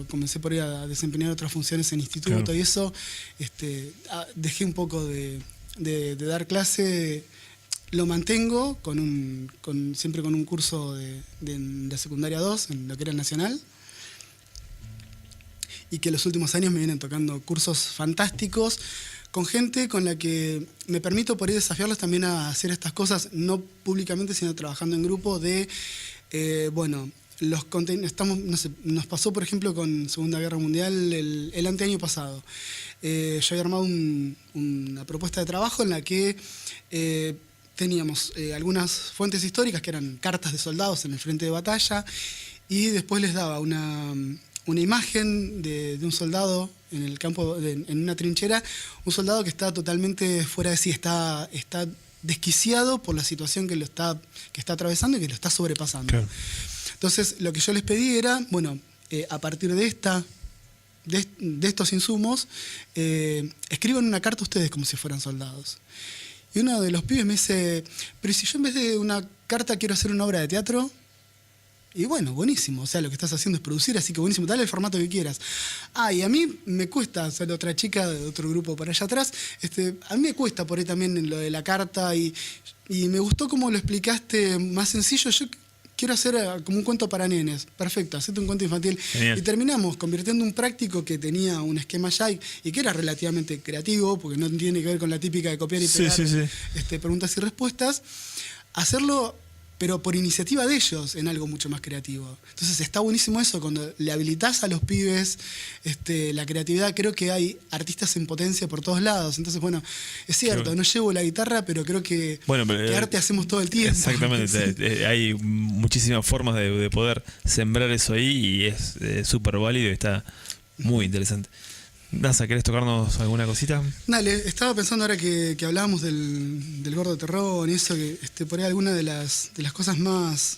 comencé por ahí a desempeñar otras funciones en instituto, claro, y eso, dejé un poco de dar clase. Lo mantengo siempre con un curso de secundaria 2, en lo que era el Nacional, y que los últimos años me vienen tocando cursos fantásticos, con gente con la que me permito por ahí desafiarlos también a hacer estas cosas, no públicamente, sino trabajando en grupo, los contenidos. Nos pasó, por ejemplo, con Segunda Guerra Mundial el anteaño pasado. Yo había armado una propuesta de trabajo en la que teníamos algunas fuentes históricas que eran cartas de soldados en el frente de batalla, y después les daba una imagen de un soldado en el campo, en una trinchera, un soldado que está totalmente fuera de sí, está desquiciado por la situación que está atravesando y que lo está sobrepasando. Claro. Entonces, lo que yo les pedí era, a partir de estos insumos, escriban una carta ustedes como si fueran soldados. Y uno de los pibes me dice, pero si yo en vez de una carta quiero hacer una obra de teatro. Y buenísimo, o sea, lo que estás haciendo es producir, así que buenísimo, dale el formato que quieras. Y a mí me cuesta, o sea, la otra chica de otro grupo por allá atrás, a mí me cuesta por ahí también lo de la carta, y me gustó cómo lo explicaste más sencillo. Yo quiero hacer como un cuento para nenes. Perfecto, hacete un cuento infantil. Genial. Y terminamos convirtiendo un práctico que tenía un esquema ya y que era relativamente creativo, porque no tiene que ver con la típica de copiar y pegar preguntas y respuestas, hacerlo, pero por iniciativa de ellos, en algo mucho más creativo. Entonces está buenísimo eso, cuando le habilitás a los pibes la creatividad. Creo que hay artistas en potencia por todos lados. Entonces, es cierto, claro, no llevo la guitarra, pero creo que arte hacemos todo el tiempo. Exactamente, hay muchísimas formas de poder sembrar eso ahí, y es súper válido y está muy interesante. Nasa, ¿querés tocarnos alguna cosita? Dale, estaba pensando ahora que hablábamos del Gordo Terrón y eso, que por ahí alguna de las cosas más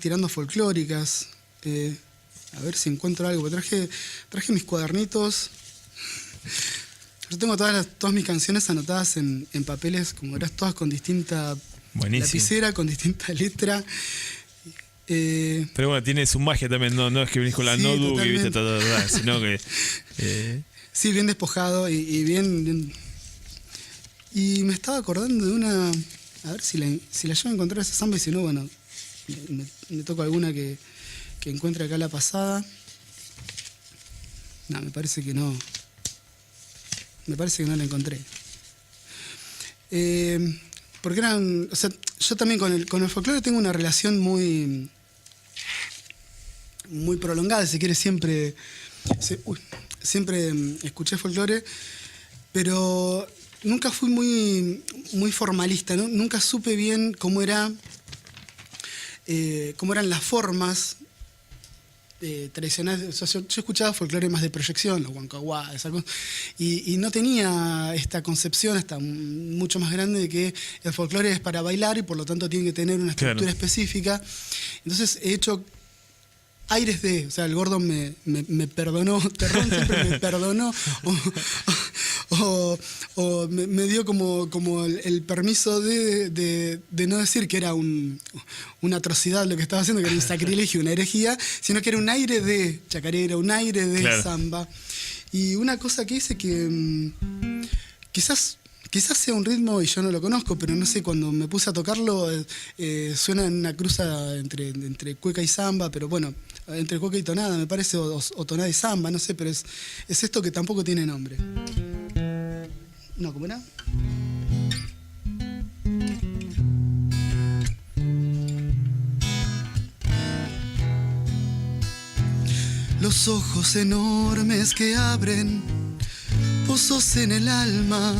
tirando folclóricas. A ver si encuentro algo. Traje mis cuadernitos. Yo tengo todas mis canciones anotadas en papeles, como verás, todas con distinta lapicera, con distinta letra. Pero tiene su magia también, no es que venís con la notebook y viste sino que sí, bien despojado y bien. Y me estaba acordando de una, a ver si la llevo a encontrar esa samba, y si no, me toco alguna que encuentre acá la pasada. No, me parece que no la encontré. Porque eran, o sea, yo también con el folclore tengo una relación muy prolongada, si quiere. Siempre escuché folclore, pero nunca fui muy formalista, ¿no? Nunca supe bien cómo eran las formas tradicionales. O sea, yo escuchaba folclore más de proyección, los huancahuá, y no tenía esta concepción hasta mucho más grande de que el folclore es para bailar y por lo tanto tiene que tener una estructura específica. Entonces he hecho aires de, o sea, el gordo me perdonó, Terrón siempre me perdonó, o me dio como el permiso de no decir que era una atrocidad lo que estaba haciendo, que era un sacrilegio, una herejía, sino que era un aire de chacarera, un aire de samba. Y una cosa que hice que quizás sea un ritmo y yo no lo conozco, pero no sé, cuando me puse a tocarlo suena en una cruza entre cueca y samba, pero bueno, entre cueca y tonada me parece, o tonada y samba, no sé, pero es esto que tampoco tiene nombre. No, ¿cómo era? Los ojos enormes que abren pozos en el alma,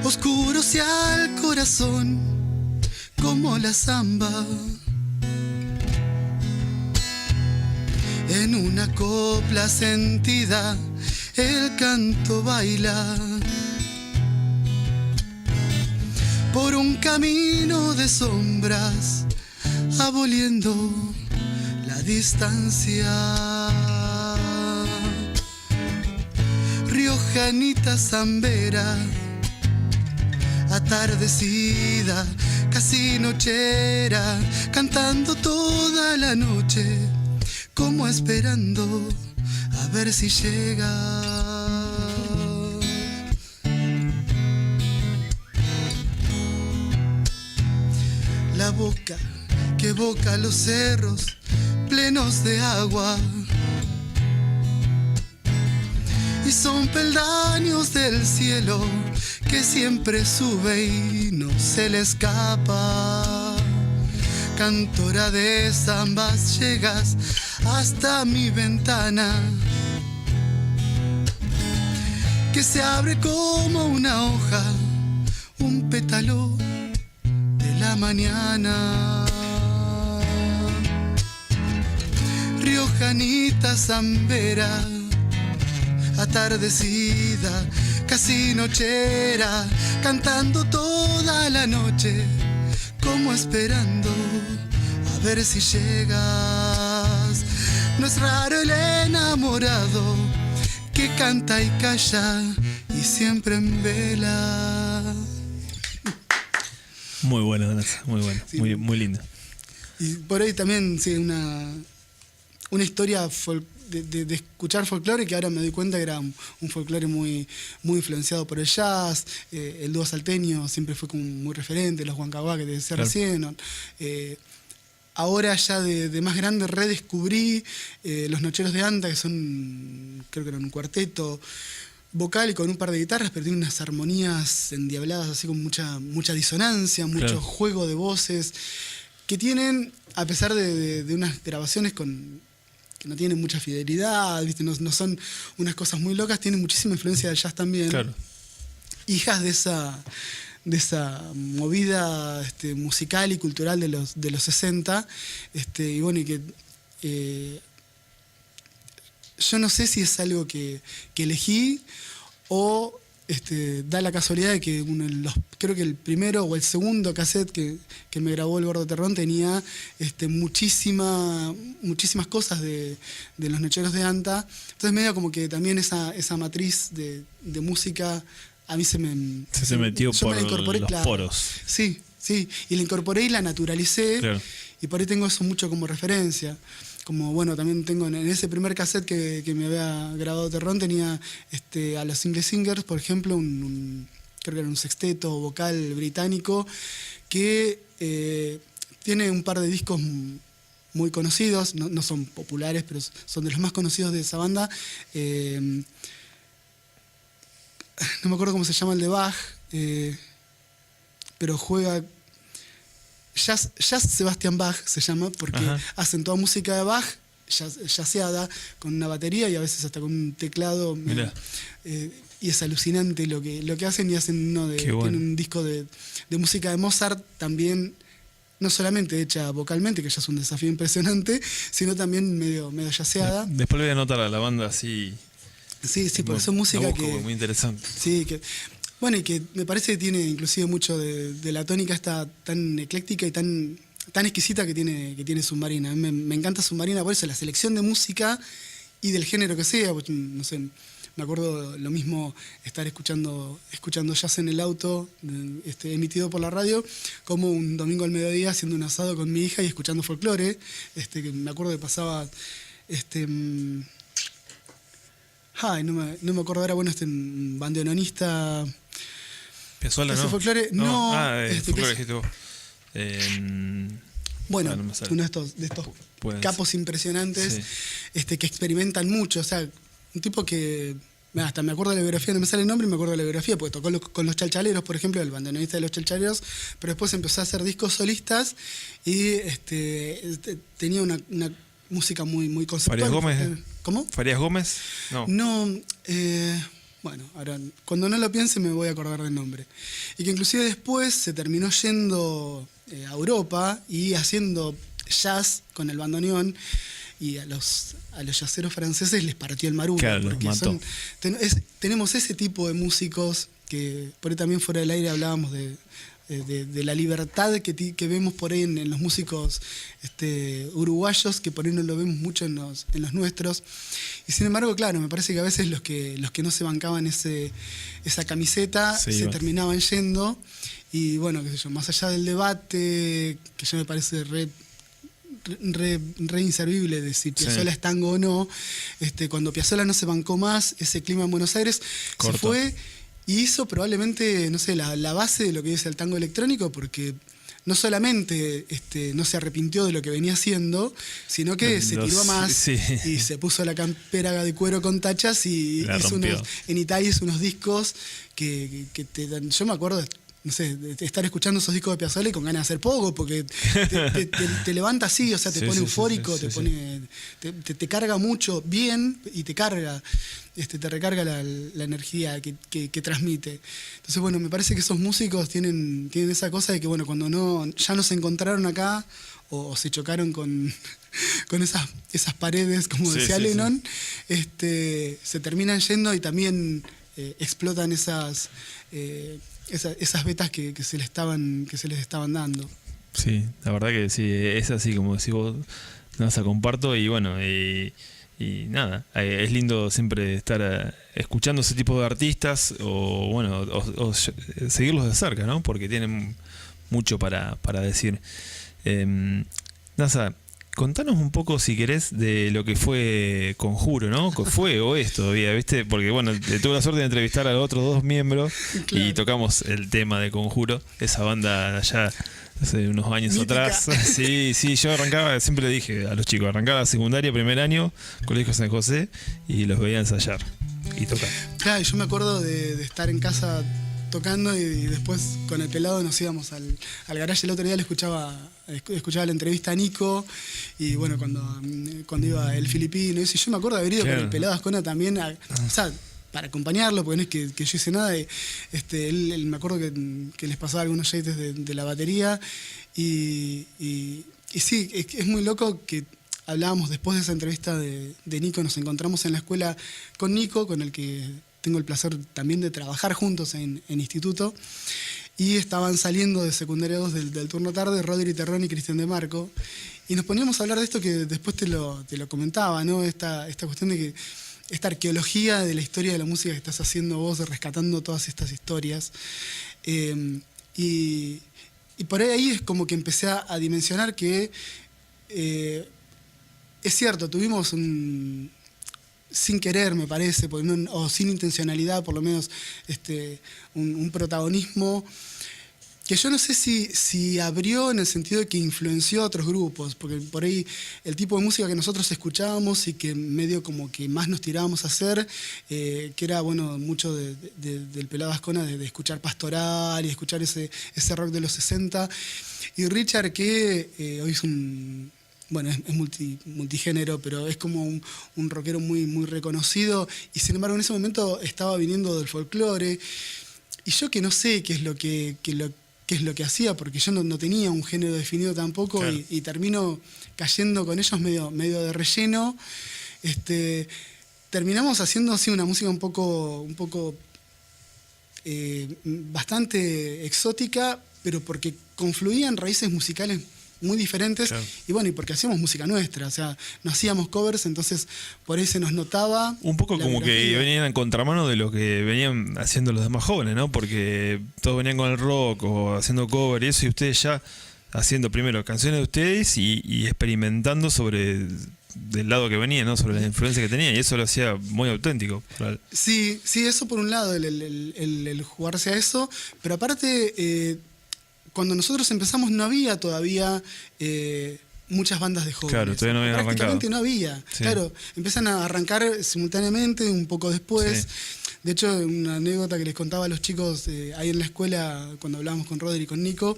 oscuros y al corazón como la zamba. En una copla sentida el canto baila por un camino de sombras, aboliendo la distancia. Riojanita zambera, atardecida, casi nochera, cantando toda la noche, como esperando a ver si llega. La boca que evoca los cerros plenos de agua, y son peldaños del cielo que siempre sube y no se le escapa. Cantora de zambas, llegas hasta mi ventana, que se abre como una hoja, un pétalo de la mañana. Riojanita zambera, atardecida, casi nochera, cantando toda la noche, como esperando a ver si llegas. No es raro el enamorado que canta y calla y siempre en vela. Muy buena, Danza, muy buena, Sí. muy linda. Y por ahí también, sí, una historia de escuchar folclore, que ahora me doy cuenta que era un folclore muy influenciado por el jazz. El dúo salteño siempre fue como muy referente, los huancabá que te decía recién, ¿no? Ahora ya de más grande redescubrí los Nocheros de Anta, que son, creo que eran un cuarteto vocal y con un par de guitarras, pero tiene unas armonías endiabladas, así con mucha disonancia, mucho juego de voces, que tienen, a pesar de unas grabaciones que no tienen mucha fidelidad, ¿viste? No son unas cosas muy locas, tienen muchísima influencia del jazz también. Claro. Hijas de esa movida musical y cultural de los 60, y bueno, y que yo no sé si es algo que elegí o da la casualidad de que creo que el primero o el segundo cassette que me grabó el Gordo Terrón tenía muchísimas cosas de los Nocheros de Anta. Entonces medio como que también esa matriz de música a mí se metió yo por me la incorporé, los claro. poros. Sí, y la incorporé y la naturalicé, Claro. y por ahí tengo eso mucho como referencia. Como bueno, también tengo en ese primer cassette que me había grabado Terrón, tenía a los Single Singers, por ejemplo, creo que era un sexteto vocal británico que tiene un par de discos muy conocidos, no son populares, pero son de los más conocidos de esa banda. No me acuerdo cómo se llama el de Bach, pero juega Jazz Sebastian Bach, se llama, porque hacen toda música de Bach, jazzeada, con una batería y a veces hasta con un teclado. Y es alucinante lo que hacen, y hacen tienen un disco de música de Mozart también, no solamente hecha vocalmente, que ya es un desafío impresionante, sino también medio jazzeada. Después le voy a anotar a la banda así. Sí, porque son música muy interesante. Sí, bueno, y que me parece que tiene inclusive mucho de la tónica esta tan ecléctica y tan tan exquisita que tiene Submarina. A mí me encanta Submarina por eso, la selección de música y del género que sea. Porque, no sé, me acuerdo lo mismo estar escuchando jazz en el auto, emitido por la radio, como un domingo al mediodía haciendo un asado con mi hija y escuchando folclore. Que me acuerdo que pasaba... no me acuerdo ahora, bueno, bandoneonista... ¿Piazzolla, no? Folclore, no. Folclore dijiste vos. Bueno, no me sale. uno de estos capos impresionantes, que experimentan mucho. O sea, un tipo que... Hasta me acuerdo de la biografía, no me sale el nombre, y me acuerdo de la biografía, porque tocó con los Chalchaleros, por ejemplo, el bandoneonista de los Chalchaleros, pero después empezó a hacer discos solistas y tenía una música muy conceptual. ¿Farías Gómez? ¿Cómo? ¿Farías Gómez? No. No, bueno, ahora cuando no lo piense me voy a acordar del nombre. Y que inclusive después se terminó yendo a Europa y haciendo jazz con el bandoneón, y a los jazzeros franceses les partió el marullo. Claro, porque los mató. tenemos ese tipo de músicos que por ahí también fuera del aire hablábamos de la libertad que vemos por ahí en los músicos uruguayos, que por ahí no lo vemos mucho en los nuestros. Y sin embargo, claro, me parece que a veces los que no se bancaban esa camiseta se terminaban yendo. Y bueno, qué sé yo, más allá del debate, que ya me parece re inservible de si Piazzolla es tango o no, cuando Piazzolla no se bancó más, ese clima en Buenos Aires se fue y hizo probablemente, no sé, la base de lo que es el tango electrónico, porque no solamente no se arrepintió de lo que venía haciendo, sino que se tiró más y se puso la campera de cuero con tachas y en Italia hizo unos discos que te dan. Yo me acuerdo no sé, de estar escuchando esos discos de Piazzolla y con ganas de hacer poco, porque te levanta así, o sea, te pone eufórico, te carga mucho, bien, y te carga, te recarga la energía que transmite. Entonces, bueno, me parece que esos músicos tienen esa cosa de que, bueno, cuando ya no se encontraron acá, o se chocaron con esas paredes, como decía Lennon, se terminan yendo y también explotan esas vetas que se les estaban dando. Sí, la verdad que sí, es así como decís vos, nada, comparto y bueno, y nada, es lindo siempre estar escuchando ese tipo de artistas o bueno, o seguirlos de cerca, ¿no? Porque tienen mucho para decir. Nasa, contanos un poco, si querés, de lo que fue Conjuro, ¿no? Fue o es todavía, ¿viste? Porque, bueno, tuve la suerte de entrevistar a los otros dos miembros y tocamos el tema de Conjuro, esa banda allá hace unos años mítica. atrás. Sí, yo arrancaba, siempre le dije a los chicos, arrancaba la secundaria, primer año, Colegio San José, y los veía ensayar y tocar. Claro, yo me acuerdo de estar en casa tocando y después con el pelado nos íbamos al garaje. El otro día le escuchaba la entrevista a Nico y bueno, cuando iba el filipino, y yo me acuerdo de haber ido con el pelado Ascona también, o sea, para acompañarlo, porque no es que yo hice nada. Él me acuerdo que les pasaba algunos shades de la batería y sí, es muy loco que hablábamos después de esa entrevista de Nico, nos encontramos en la escuela con Nico, con el que tengo el placer también de trabajar juntos en instituto, y estaban saliendo de secundaria 2 del turno tarde Rodri Terrón y Cristian de Marco, y nos poníamos a hablar de esto que después te lo comentaba, ¿no? Esta cuestión de que esta arqueología de la historia de la música que estás haciendo vos, rescatando todas estas historias, y por ahí es como que empecé a dimensionar que es cierto, tuvimos sin querer, me parece, o sin intencionalidad, por lo menos, un protagonismo que yo no sé si abrió en el sentido de que influenció a otros grupos, porque por ahí el tipo de música que nosotros escuchábamos y que medio como que más nos tirábamos a hacer, que era, bueno, mucho del pelado Ascona, de escuchar Pastoral y escuchar ese rock de los 60, y Richard, que hoy es bueno, es multigénero, pero es como un rockero muy, muy reconocido, y sin embargo en ese momento estaba viniendo del folclore, y yo que no sé qué es lo que hacía, porque yo no tenía un género definido tampoco, claro. y termino cayendo con ellos medio de relleno. Terminamos haciendo así una música un poco bastante exótica, pero porque confluían raíces musicales muy diferentes. Claro. Y bueno, y porque hacíamos música nuestra, o sea, no hacíamos covers, entonces por ahí se nos notaba. Un poco la como que biografía. venían en contramano de lo que venían haciendo los demás jóvenes, ¿no? Porque todos venían con el rock o haciendo cover y eso, y ustedes ya haciendo primero canciones de ustedes y experimentando sobre del lado que venía, ¿no? Sobre la influencia que tenía, y eso lo hacía muy auténtico. Sí, eso por un lado, el jugarse a eso, pero aparte, cuando nosotros empezamos no había todavía muchas bandas de jóvenes. Claro, todavía no habían Prácticamente arrancado. no había. Sí. Claro, empiezan a arrancar simultáneamente, un poco después. Sí. De hecho, una anécdota que les contaba a los chicos ahí en la escuela, cuando hablábamos con Rodri y con Nico,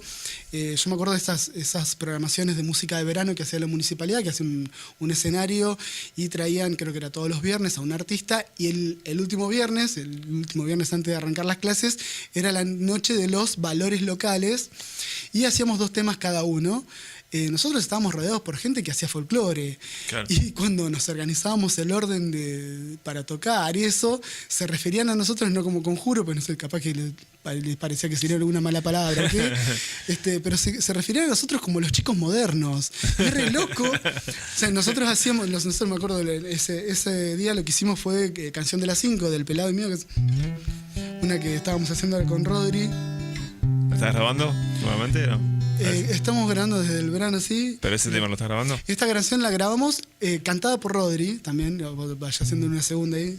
yo me acuerdo de esas programaciones de música de verano que hacía la municipalidad, que hacía un escenario y traían, creo que era todos los viernes, a un artista, y el último viernes antes de arrancar las clases, era la noche de los valores locales, y hacíamos 2 temas cada uno. Nosotros estábamos rodeados por gente que hacía folclore. Claro. Y cuando nos organizábamos el orden para tocar y eso, se referían a nosotros no como conjuro, pues no sé, capaz que les parecía que sería alguna mala palabra, ¿ok? Pero se referían a nosotros como los chicos modernos. Y es re loco. O sea, nosotros me acuerdo, ese día lo que hicimos fue Canción de las 5, del Pelado y mío, que es una que estábamos haciendo con Rodri. ¿Lo estás grabando nuevamente? No. Estamos grabando desde el verano, sí. ¿Pero ese tema lo estás grabando? Esta canción la grabamos cantada por Rodri, también, vaya haciendo una segunda ahí.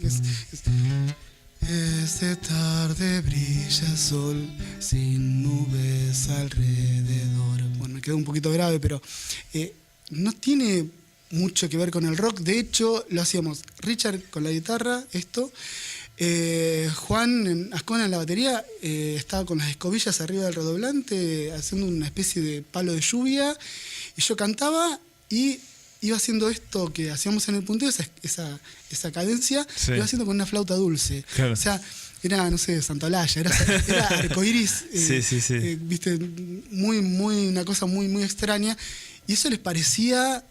Esta tarde brilla el sol sin nubes alrededor. Bueno, me quedó un poquito grave, pero no tiene mucho que ver con el rock. De hecho, lo hacíamos Richard con la guitarra, esto. Juan Ascona en la batería estaba con las escobillas arriba del redoblante haciendo una especie de palo de lluvia, y yo cantaba y iba haciendo esto que hacíamos en el punteo, esa cadencia, sí. Iba haciendo con una flauta dulce. Claro. O sea, era, no sé, Santa Olalla, era arcoiris, sí. viste, una cosa muy, muy extraña, y eso les parecía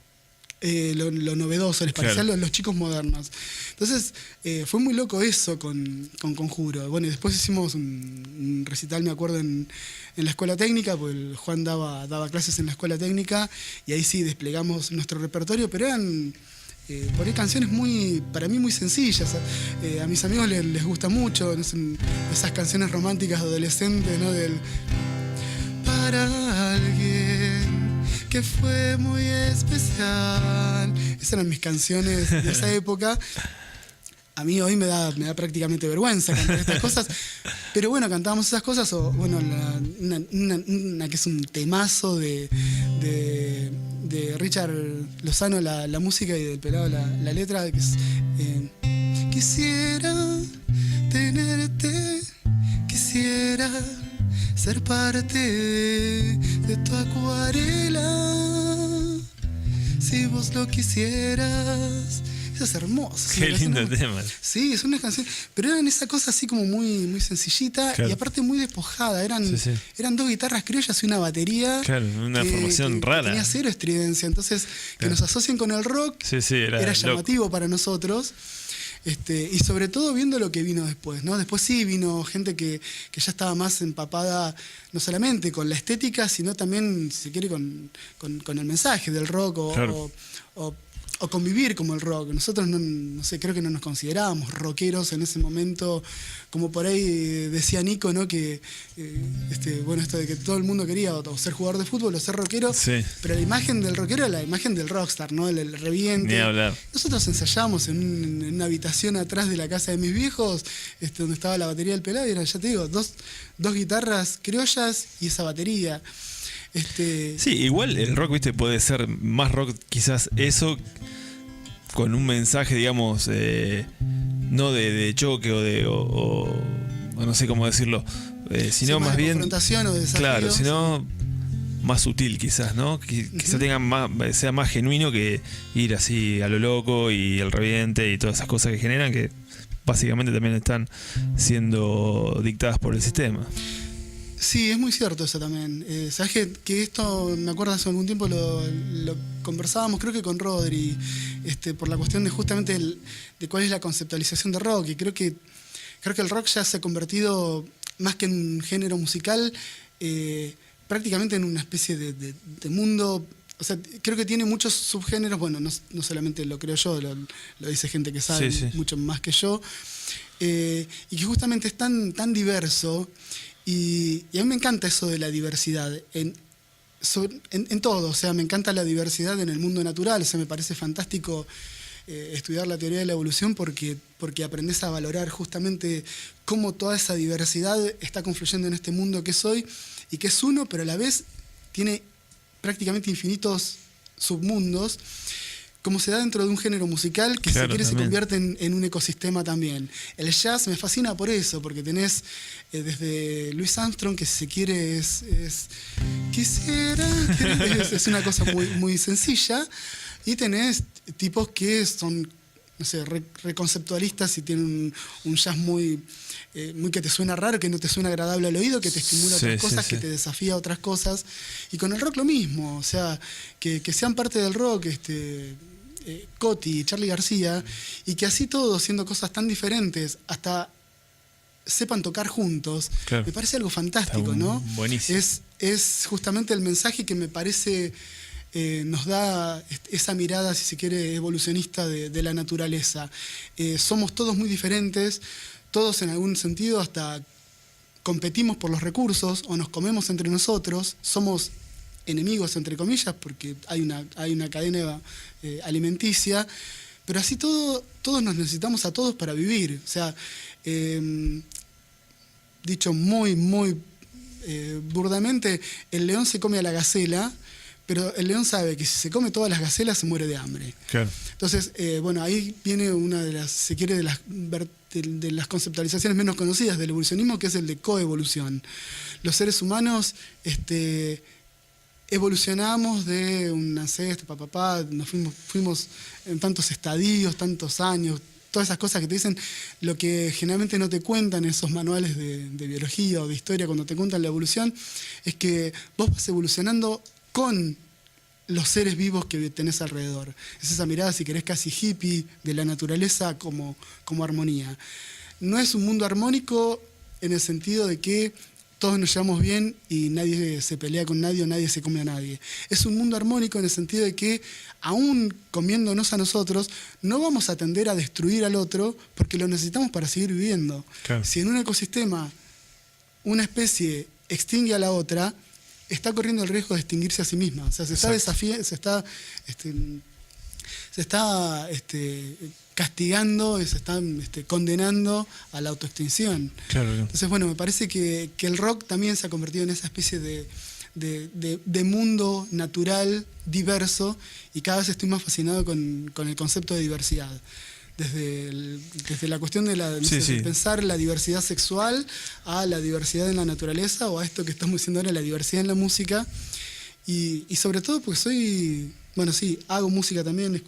lo novedoso, les parecían claro. los chicos modernos. Entonces, fue muy loco eso con Conjuro. Bueno, y después hicimos un recital, me acuerdo, en la escuela técnica, porque el Juan daba clases en la escuela técnica, y ahí sí desplegamos nuestro repertorio, pero eran por ahí canciones para mí muy sencillas. A mis amigos les gusta mucho, no sé, esas canciones románticas de adolescente, ¿no? Para alguien que fue muy especial. Esas eran mis canciones de esa época. A mí hoy me da prácticamente vergüenza cantar estas cosas. Pero bueno, cantábamos esas cosas. O bueno, una que es un temazo de Richard Lozano, la música, y del Pelado la letra, que es quisiera tenerte, quisiera ser parte de tu acuarela, si vos lo quisieras. Eso es hermoso. Qué lindo tema. Sí, es una canción, pero eran esa cosa así como muy, muy sencillita, claro. Y aparte muy despojada. Eran 2 guitarras criollas y una batería. Claro, una formación rara. Tenía 0 estridencia, entonces que claro. nos asocien con el rock era llamativo para nosotros. Y sobre todo viendo lo que vino después, ¿no? Después sí vino gente que ya estaba más empapada, no solamente con la estética, sino también, si se quiere, con el mensaje del rock claro. o convivir como el rock. Nosotros no sé, creo que no nos considerábamos rockeros en ese momento, como por ahí decía Nico, ¿no? Que bueno, esto de que todo el mundo quería o ser jugador de fútbol o ser rockero, sí. Pero la imagen del rockero era la imagen del rockstar, ¿no? El reviente. Ni hablar. Nosotros ensayábamos en una habitación atrás de la casa de mis viejos, donde estaba la batería del Pelado, y eran, ya te digo, dos guitarras criollas y esa batería. Sí, igual el rock, viste, puede ser más rock, quizás eso, con un mensaje, digamos, no de choque o no sé cómo decirlo, sino sí, más de bien confrontación o de desafío. Claro, sino más sutil quizás, ¿no? Quizás sea más genuino que ir así a lo loco y el reviente y todas esas cosas que generan, que básicamente también están siendo dictadas por el sistema. Sí, es muy cierto eso también. Sabes que esto, me acuerdo hace algún tiempo lo conversábamos, creo que con Rodri, por la cuestión de justamente de cuál es la conceptualización de rock. Y creo que el rock ya se ha convertido, más que en un género musical, prácticamente en una especie de mundo. O sea, creo que tiene muchos subgéneros. Bueno, no solamente lo creo yo, lo dice gente que sabe mucho más que yo. Y que justamente es tan diverso. Y a mí me encanta eso de la diversidad en todo. O sea, me encanta la diversidad en el mundo natural. O sea, me parece fantástico estudiar la teoría de la evolución porque aprendes a valorar justamente cómo toda esa diversidad está confluyendo en este mundo que es hoy y que es uno, pero a la vez tiene prácticamente infinitos submundos, como se da dentro de un género musical que, claro, se convierte en un ecosistema también. El jazz me fascina por eso, porque tenés desde Louis Armstrong, que si se quiere es una cosa muy sencilla, y tenés tipos que son, no sé, reconceptualistas y tienen un jazz muy que te suena raro, que no te suena agradable al oído, que te estimula otras cosas, que te desafía a otras cosas. Y con el rock lo mismo, o sea, que sean parte del rock, Coti y Charly García, y que así todos, siendo cosas tan diferentes, hasta sepan tocar juntos, claro, me parece algo fantástico, ¿no? Buenísimo. Es justamente el mensaje que me parece nos da esa mirada, si se quiere, evolucionista de la naturaleza. Somos todos muy diferentes, todos en algún sentido hasta competimos por los recursos o nos comemos entre nosotros, somos enemigos entre comillas porque hay una cadena alimenticia, pero así todos nos necesitamos a todos para vivir. O sea, dicho muy burdamente, el león se come a la gacela, pero el león sabe que si se come todas las gacelas se muere de hambre. Claro. Entonces, bueno, ahí viene una de las, si quiere, de las conceptualizaciones menos conocidas del evolucionismo, que es el de coevolución. Los seres humanos evolucionamos de un ancestro, nos fuimos en tantos estadios, tantos años, todas esas cosas que te dicen, lo que generalmente no te cuentan esos manuales de biología o de historia cuando te cuentan la evolución, es que vos vas evolucionando con los seres vivos que tenés alrededor. Es esa mirada, si querés, casi hippie de la naturaleza como armonía. No es un mundo armónico en el sentido de que todos nos llevamos bien y nadie se pelea con nadie o nadie se come a nadie. Es un mundo armónico en el sentido de que, aún comiéndonos a nosotros, no vamos a tender a destruir al otro porque lo necesitamos para seguir viviendo. Claro. Si en un ecosistema una especie extingue a la otra, está corriendo el riesgo de extinguirse a sí misma. O sea, se está desafiando, se está castigando y se está condenando a la autoextinción. Claro. Entonces, bueno, me parece que el rock también se ha convertido en esa especie de mundo natural, diverso, y cada vez estoy más fascinado con el concepto de diversidad. Desde la cuestión de pensar la diversidad sexual a la diversidad en la naturaleza, o a esto que estamos diciendo ahora, la diversidad en la música. Y sobre todo porque hago música también,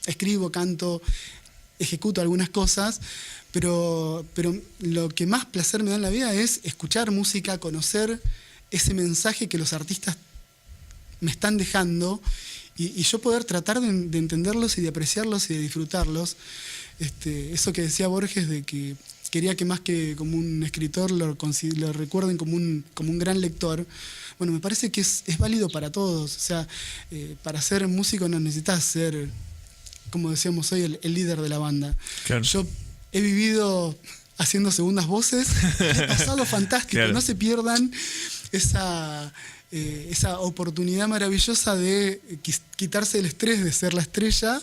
escribo, canto, ejecuto algunas cosas, pero lo que más placer me da en la vida es escuchar música, conocer ese mensaje que los artistas me están dejando, y yo poder tratar de entenderlos y de apreciarlos y de disfrutarlos. Eso que decía Borges, de que quería que más que como un escritor lo recuerden como un gran lector. Bueno, me parece que es válido para todos. O sea, para ser músico no necesitas ser, como decíamos hoy, el líder de la banda. Claro. Yo he vivido haciendo segundas voces, he pasado fantástico. Claro. No se pierdan esa oportunidad maravillosa de quitarse el estrés de ser la estrella,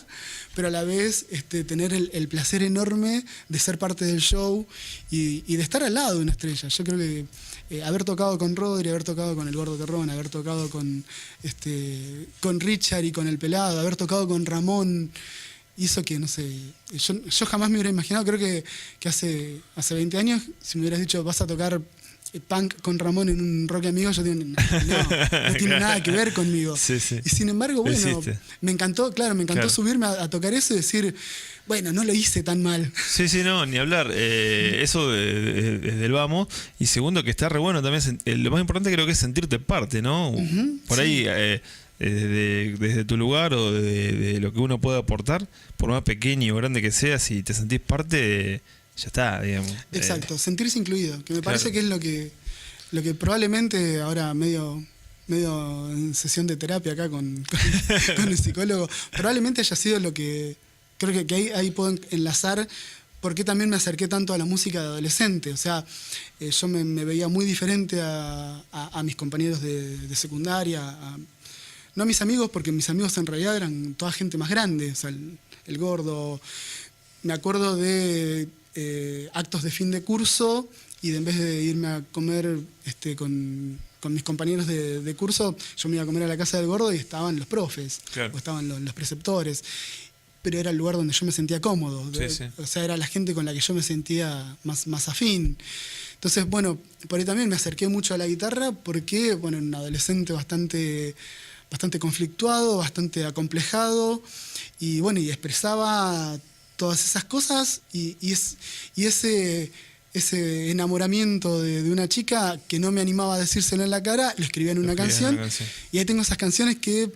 pero a la vez tener el placer enorme de ser parte del show y de estar al lado de una estrella. Yo creo que haber tocado con Rodri, haber tocado con El Gordo Terrón, haber tocado con Richard y con El Pelado, haber tocado con Ramón, hizo que, no sé, yo jamás me hubiera imaginado. Creo que hace 20 años, si me hubieras dicho, vas a tocar punk con Ramón en un Rock Amigo, yo digo, no tiene nada que ver conmigo. Sí. Y sin embargo, bueno, me encantó subirme a tocar eso y decir, bueno, no lo hice tan mal. Sí, no, ni hablar. Eso desde el vamos. Y segundo, que está re bueno también. Lo más importante creo que es sentirte parte, ¿no? Por ahí, desde tu lugar o de lo que uno puede aportar, por más pequeño o grande que sea, si te sentís parte, ya está, digamos. Exacto, sentirse incluido, que me parece que es lo Lo que probablemente ahora medio en sesión de terapia acá con el psicólogo, probablemente haya sido lo que creo que ahí puedo enlazar por qué también me acerqué tanto a la música de adolescente. O sea, yo me veía muy diferente a mis compañeros de secundaria, no a mis amigos, porque mis amigos en realidad eran toda gente más grande, o sea, el gordo. Me acuerdo de actos de fin de curso y en vez de irme a comer con mis compañeros de curso, yo me iba a comer a la casa del gordo y estaban los profes, claro, o estaban los preceptores. Pero era el lugar donde yo me sentía cómodo. Sí, sí. O sea, era la gente con la que yo me sentía más afín. Entonces, bueno, por ahí también me acerqué mucho a la guitarra porque, bueno, era un adolescente bastante conflictuado, bastante acomplejado, y bueno, y expresaba todas esas cosas y ese enamoramiento de una chica que no me animaba a decírselo en la cara, lo escribía en una canción. Y ahí tengo esas canciones que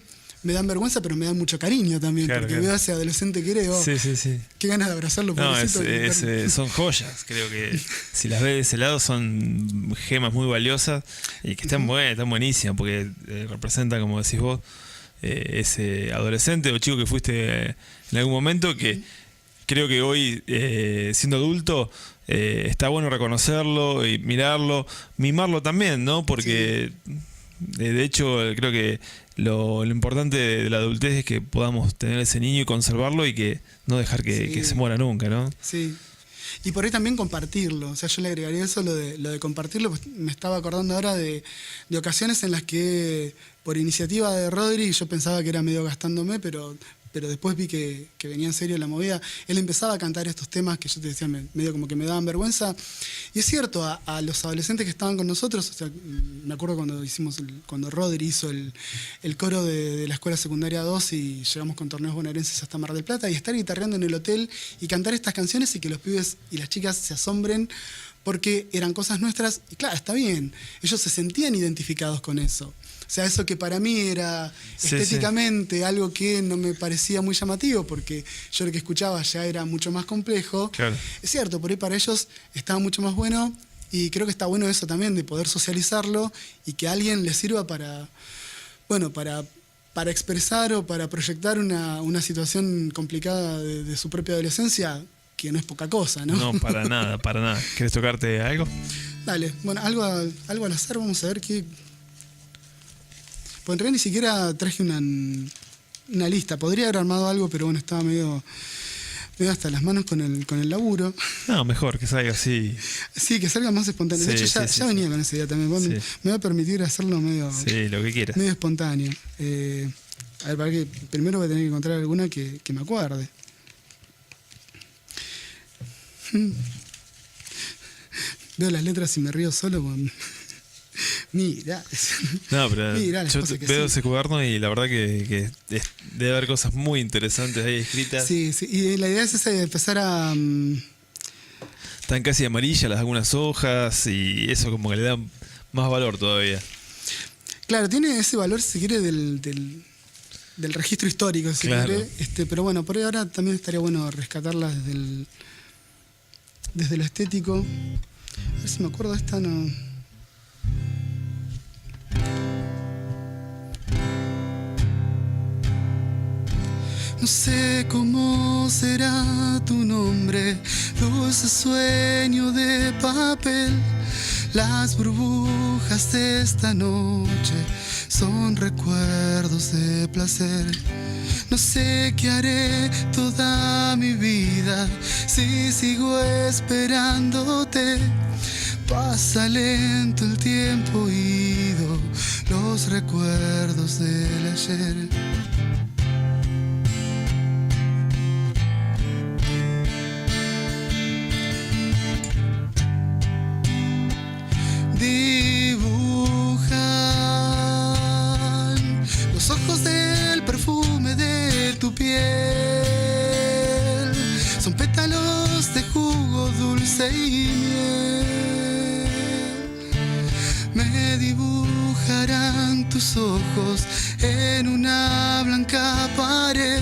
me dan vergüenza, pero me dan mucho cariño también, claro, porque claro. veo a ese adolescente que era, Sí. qué ganas de abrazarlo. No, pobrecito, son joyas. Creo que si las ves de ese lado son gemas muy valiosas y que están buenísimas, porque representan, como decís vos, ese adolescente o chico que fuiste en algún momento, que creo que hoy, siendo adulto, está bueno reconocerlo y mirarlo, mimarlo también, ¿no? Porque de hecho creo que lo importante de la adultez es que podamos tener ese niño y conservarlo y que no dejar que se muera nunca, ¿no? Sí. Y por ahí también compartirlo. O sea, yo le agregaría eso, lo de compartirlo, pues me estaba acordando ahora de ocasiones en las que, por iniciativa de Rodri, yo pensaba que era medio gastándome, pero después vi que venía en serio la movida. Él empezaba a cantar estos temas que yo te decía, medio como que me daban vergüenza. Y es cierto, a los adolescentes que estaban con nosotros, o sea, me acuerdo cuando Rodri hizo el coro de la escuela secundaria 2 y llegamos con torneos bonaerenses hasta Mar del Plata, y estar guitarreando en el hotel y cantar estas canciones y que los pibes y las chicas se asombren porque eran cosas nuestras. Y claro, está bien, ellos se sentían identificados con eso. O sea, eso que para mí era estéticamente algo que no me parecía muy llamativo, porque yo lo que escuchaba ya era mucho más complejo. Claro. Es cierto, por ahí para ellos estaba mucho más bueno, y creo que está bueno eso también, de poder socializarlo y que a alguien le sirva para expresar o para proyectar una situación complicada de su propia adolescencia, que no es poca cosa, ¿no? No, para nada. ¿Querés tocarte algo? Dale, bueno, algo al azar, vamos a ver qué... Pues en realidad ni siquiera traje una lista. Podría haber armado algo, pero bueno, estaba medio hasta las manos con el laburo. No, mejor que salga así. Sí, que salga más espontáneo. De hecho, ya venía con esa idea también. Bueno, me va a permitir hacerlo medio... Sí, lo que quieras. Medio espontáneo. A ver, para que primero voy a tener que encontrar alguna que me acuerde. Veo las letras y me río solo con... Mira. No, pero mirá, yo veo ese cuaderno y la verdad que debe haber cosas muy interesantes ahí escritas. Sí, y la idea es esa de empezar a... Están casi amarillas algunas hojas y eso como que le da más valor todavía. Claro, tiene ese valor, si se quiere, del registro histórico, si quiere. Pero bueno, por ahí ahora también estaría bueno rescatarlas desde lo estético. A ver si me acuerdo de esta, no... No sé cómo será tu nombre, dulce sueño de papel. Las burbujas de esta noche son recuerdos de placer. No sé qué haré toda mi vida si sigo esperándote. Pasa lento el tiempo ido, los recuerdos del ayer. Dibujan los ojos del perfume de tu piel. Son pétalos de jugo dulce y miel. Me dibujarán tus ojos en una blanca pared.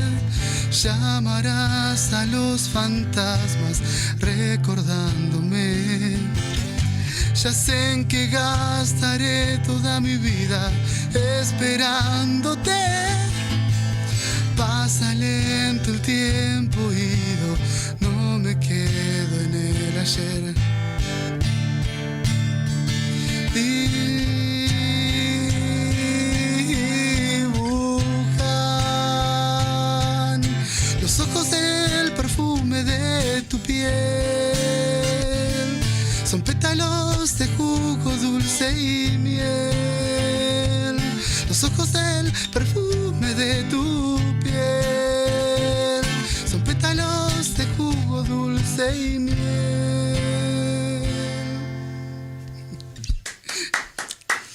Llamarás a los fantasmas recordándome. Ya sé en qué gastaré toda mi vida esperándote. Pasa lento el tiempo ido, no me quedo en el ayer. Dibujan los ojos el perfume de tu piel. Son pétalos de jugo dulce y miel. Los ojos del perfume de tu piel. Son pétalos de jugo dulce y miel.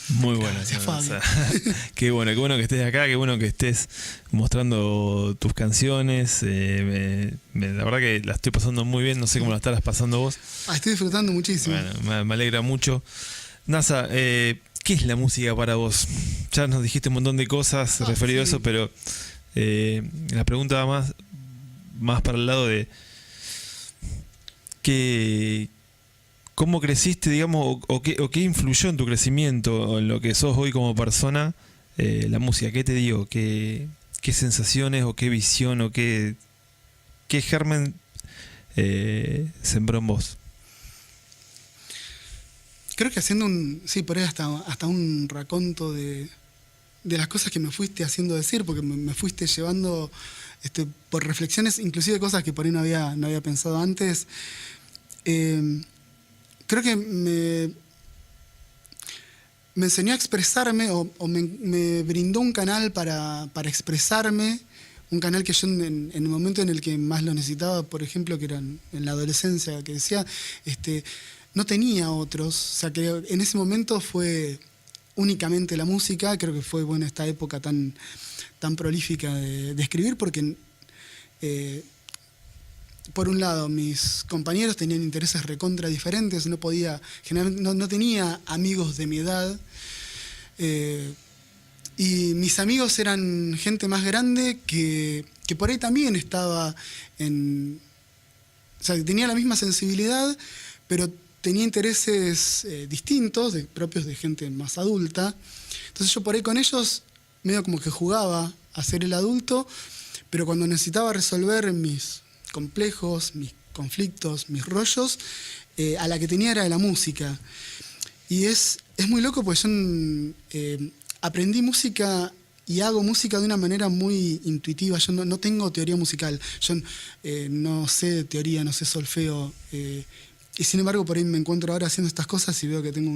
Muy bueno. Gracias, Fabio. Qué bueno que estés acá, qué bueno que estés mostrando tus canciones. La verdad que la estoy pasando muy bien, no sé cómo la estarás pasando vos. Estoy disfrutando muchísimo. Bueno, me alegra mucho. Nasa, ¿qué es la música para vos? Ya nos dijiste un montón de cosas referido a eso, pero la pregunta va más para el lado de ¿cómo creciste, digamos, o qué influyó en tu crecimiento, o en lo que sos hoy como persona, la música? ¿Qué te dio? ¿Qué sensaciones o qué visión o qué germen sembró en vos? Creo que haciendo por ahí hasta un raconto de las cosas que me fuiste haciendo decir, porque me fuiste llevando por reflexiones, inclusive cosas que por ahí no había pensado antes. Creo que me enseñó a expresarme o me brindó un canal para expresarme, un canal que yo en el momento en el que más lo necesitaba, por ejemplo, que era en la adolescencia, que decía, no tenía otros, o sea que en ese momento fue únicamente la música. Creo que fue esta época tan prolífica de escribir, porque por un lado, mis compañeros tenían intereses recontra diferentes, generalmente no tenía amigos de mi edad, y mis amigos eran gente más grande que por ahí también estaba o sea, tenía la misma sensibilidad, pero tenía intereses distintos, propios de gente más adulta. Entonces yo por ahí con ellos medio como que jugaba a ser el adulto, pero cuando necesitaba resolver mis complejos, mis conflictos, mis rollos, a la que tenía era de la música. Y es muy loco porque yo aprendí música y hago música de una manera muy intuitiva. Yo no tengo teoría musical, yo no sé teoría, no sé solfeo, y sin embargo por ahí me encuentro ahora haciendo estas cosas y veo que tengo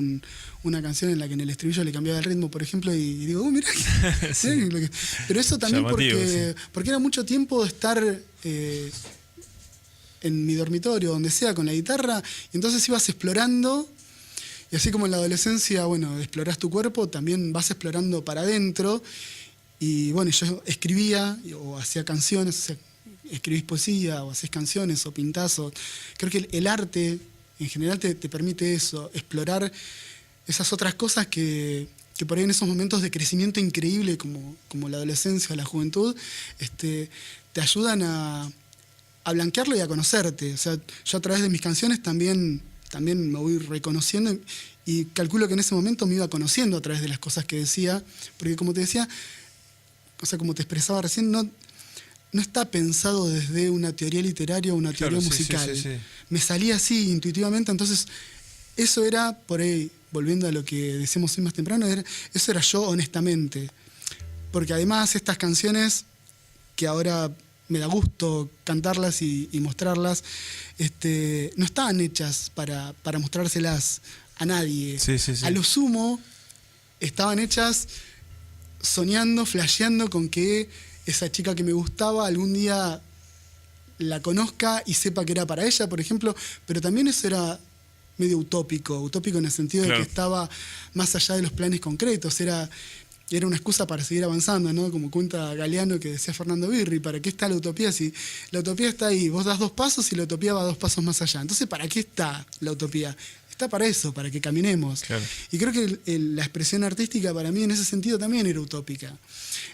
una canción en la que en el estribillo le cambiaba el ritmo, por ejemplo, y digo, mirá, sí. Pero eso también Llamativo, porque era mucho tiempo de estar en mi dormitorio, donde sea, con la guitarra, y entonces ibas explorando, y así como en la adolescencia, explorás tu cuerpo, también vas explorando para adentro, y yo escribía o hacía canciones, o sea, escribís poesía o hacés canciones o pintás, creo que el arte en general te permite eso, explorar esas otras cosas que por ahí en esos momentos de crecimiento increíble como la adolescencia o la juventud, te ayudan a blanquearlo y a conocerte. O sea, yo a través de mis canciones también me voy reconociendo, y calculo que en ese momento me iba conociendo a través de las cosas que decía, porque como te decía, o sea, como te expresaba recién, no está pensado desde una teoría literaria o una teoría musical. Sí. Me salía así intuitivamente, entonces eso era, por ahí, volviendo a lo que decíamos hoy más temprano, eso era yo honestamente. Porque además estas canciones, que ahora me da gusto cantarlas y mostrarlas, no estaban hechas para mostrárselas a nadie. Sí. A lo sumo, estaban hechas soñando, flasheando con que esa chica que me gustaba algún día la conozca y sepa que era para ella, por ejemplo, pero también eso era medio utópico en el sentido de que estaba más allá de los planes concretos, era una excusa para seguir avanzando, ¿no? Como cuenta Galeano, que decía Fernando Birri, ¿para qué está la utopía? Si la utopía está ahí, vos das 2 pasos y la utopía va 2 pasos más allá. Entonces, ¿para qué está la utopía? Está para eso, para que caminemos. Claro. Y creo que la expresión artística para mí en ese sentido también era utópica.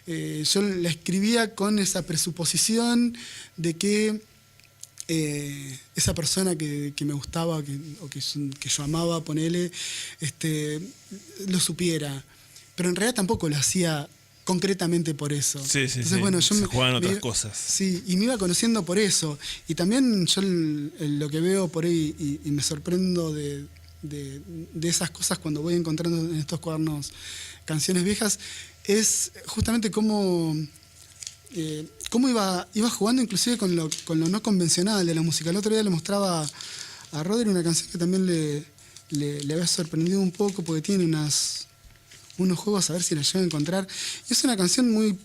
Yo la escribía con esa presuposición de que esa persona que me gustaba o que yo amaba, ponele, lo supiera. Pero en realidad tampoco lo hacía concretamente por eso. Sí. Entonces, bueno, yo se juegan otras cosas. Sí, y me iba conociendo por eso. Y también yo lo que veo por ahí y me sorprendo de esas cosas cuando voy encontrando en estos cuadernos canciones viejas, es justamente cómo iba jugando inclusive con lo no convencional de la música. El otro día le mostraba a Rodri una canción que también le había sorprendido un poco porque tiene unos juegos, a ver si la llego a encontrar. Y es una canción muy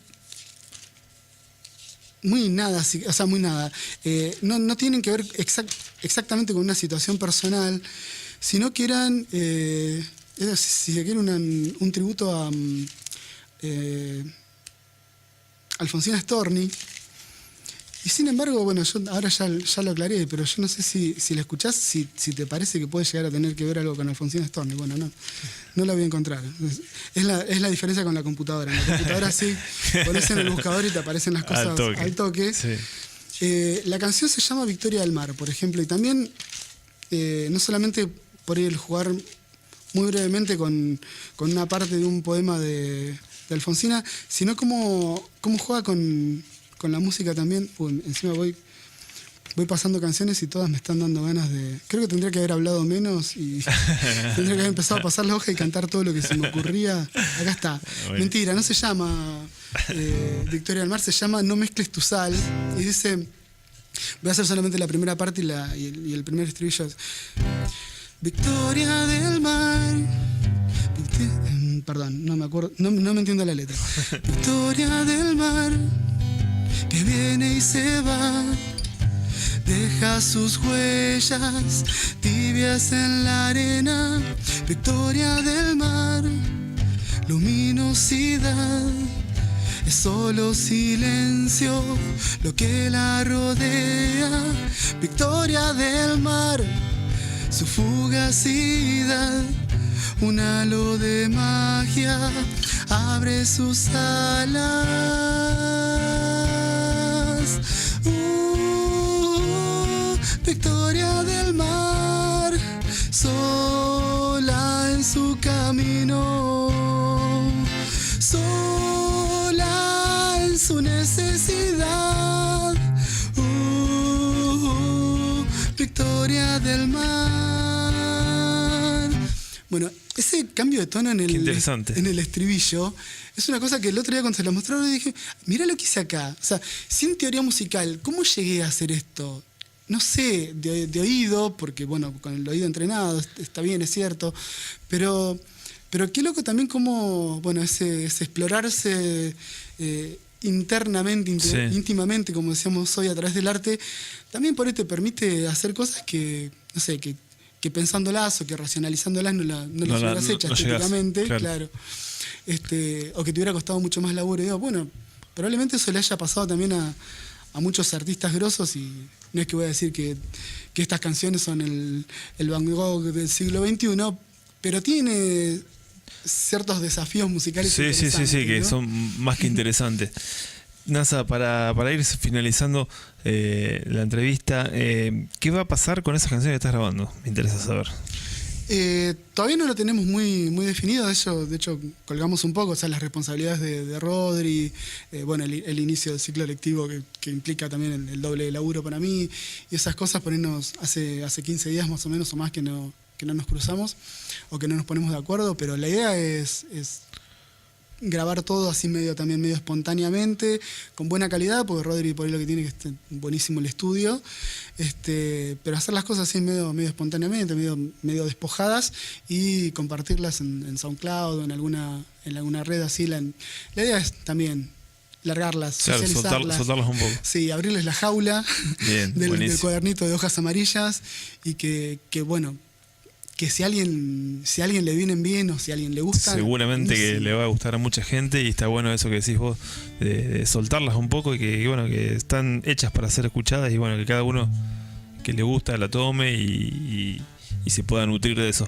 nada, o sea, muy nada. No tienen que ver exactamente con una situación personal, sino que eran, si se quiere, un tributo a Alfonsina Storni. Y sin embargo, bueno, yo ahora ya lo aclaré, pero yo no sé si la escuchás, si te parece que puede llegar a tener que ver algo con Alfonsina Storni. Bueno, no la voy a encontrar. Es la diferencia con la computadora. En la computadora sí, pones en el buscador y te aparecen las cosas al toque. Sí. La canción se llama Victoria del Mar, por ejemplo, y también no solamente por ahí el jugar muy brevemente con una parte de un poema de Alfonsina, sino cómo juega con la música también. Encima voy pasando canciones y todas me están dando ganas de... Creo que tendría que haber hablado menos y tendría que haber empezado a pasar la hoja y cantar todo lo que se me ocurría. Acá está. Bueno. Mentira, no se llama Victoria del Mar, se llama No mezcles tu sal. Y dice... Voy a hacer solamente la primera parte y el primer estribillo. Victoria del Mar... Perdón, no me acuerdo, no me entiendo la letra. Victoria del Mar, que viene y se va, deja sus huellas tibias en la arena. Victoria del Mar, luminosidad, es solo silencio lo que la rodea. Victoria del Mar, su fugacidad, un halo de magia abre sus alas. Victoria del Mar, sola en su camino, sola en su necesidad. Victoria del Mar. Bueno, ese cambio de tono en el estribillo es una cosa que el otro día cuando se lo mostraron dije, mirá lo que hice acá. O sea, sin teoría musical, ¿cómo llegué a hacer esto? No sé, de oído, porque bueno, con el oído entrenado, está bien, es cierto, pero qué loco también como, bueno, ese explorarse internamente, íntimamente, como decíamos hoy, a través del arte, también por ahí te permite hacer cosas que, no sé, que pensándolas o que racionalizándolas no las hubieras hecho estéticamente, claro. O que te hubiera costado mucho más laburo. Y digo, bueno, probablemente eso le haya pasado también a muchos artistas grosos, y no es que voy a decir que estas canciones son el Van Gogh del siglo XXI, pero tiene ciertos desafíos musicales interesantes, que ¿no? son más que interesantes. Nasa, para ir finalizando la entrevista, ¿qué va a pasar con esas canciones que estás grabando? Me interesa saber. Todavía no lo tenemos muy definido, de hecho colgamos un poco, o sea, las responsabilidades de Rodri, bueno, el inicio del ciclo lectivo que implica también el doble de laburo para mí, y esas cosas, ponernos hace 15 días más o menos o más que no nos cruzamos o que no nos ponemos de acuerdo, pero la idea es grabar todo así medio espontáneamente, con buena calidad, porque Rodri por ahí lo que tiene que estar buenísimo el estudio, pero hacer las cosas así medio espontáneamente, medio despojadas, y compartirlas en SoundCloud o en alguna red así. La idea es también largarlas, claro, socializarlas, soltarlas un poco. Sí, abrirles la jaula del cuadernito de hojas amarillas, y que bueno, que si a alguien le vienen bien o si a alguien le gustan, seguramente que le va a gustar a mucha gente, y está bueno eso que decís vos, de soltarlas un poco, y que están hechas para ser escuchadas, y bueno, que cada uno que le gusta la tome y y se pueda nutrir de eso.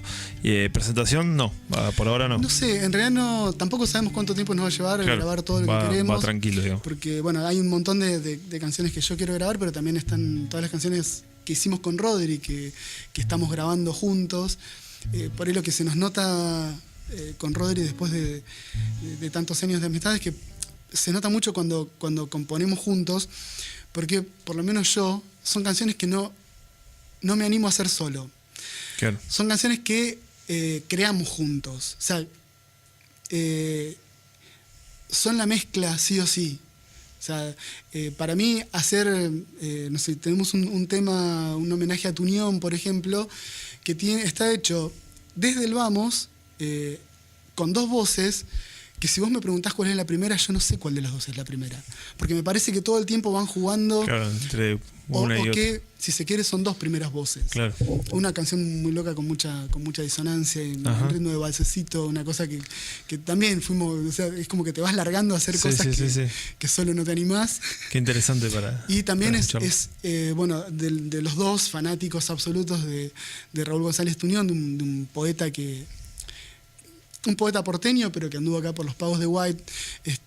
Presentación, no, por ahora no. No sé, en realidad no, tampoco sabemos cuánto tiempo nos va a llevar a grabar todo lo que queremos. Va tranquilo, digamos. Porque, bueno, hay un montón de canciones que yo quiero grabar, pero también están todas las canciones que hicimos con Rodri, que estamos grabando juntos. Por ahí lo que se nos nota con Rodri después de tantos años de amistad es que se nota mucho cuando componemos juntos, porque por lo menos yo, son canciones que no me animo a hacer solo. Claro. Son canciones que creamos juntos. O sea, son la mezcla sí o sí. O sea, para mí hacer, no sé, tenemos un tema, un homenaje a Tunión, por ejemplo, que está hecho desde el vamos, con dos voces, que si vos me preguntás cuál es la primera, yo no sé cuál de las dos es la primera. Porque me parece que todo el tiempo van jugando. Claro, entre una y otra. Que, si se quiere, son dos primeras voces. Claro. Una canción muy loca con mucha disonancia y un ritmo de balsecito, una cosa que también fuimos, o sea, es como que te vas largando a hacer cosas que solo no te animás. Qué interesante para. Y también para bueno, de los dos fanáticos absolutos de Raúl González Tunión, de un poeta un poeta porteño, pero que anduvo acá por los pagos de White,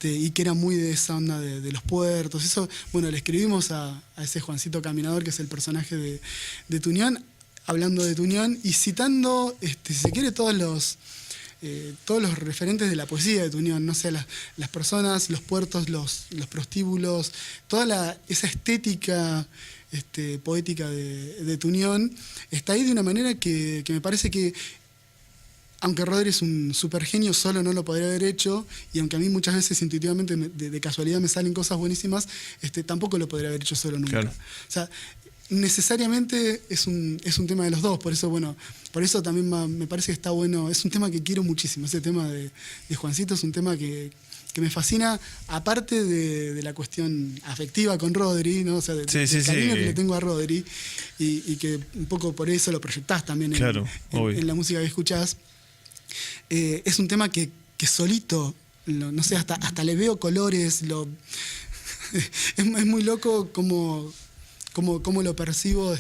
y que era muy de esa onda de los puertos. Eso, bueno, le escribimos a ese Juancito Caminador, que es el personaje de Tunión, hablando de Tunión y citando, si se quiere, todos los referentes de la poesía de Tunión, no sé, las personas, los puertos, los prostíbulos, toda esa estética poética de Tunión está ahí de una manera que me parece que, aunque Rodri es un super genio, solo no lo podría haber hecho, y aunque a mí muchas veces intuitivamente de casualidad me salen cosas buenísimas, tampoco lo podría haber hecho solo nunca. Claro. O sea, necesariamente es un tema de los dos, por eso también me parece que está bueno, es un tema que quiero muchísimo, ese tema de Juancito es un tema que me fascina, aparte de la cuestión afectiva con Rodri, ¿no? O sea, del cariño que le tengo a Rodri, y que un poco por eso lo proyectás también en la música que escuchás. Es un tema que solito, no sé, hasta le veo colores, es muy loco cómo lo percibo,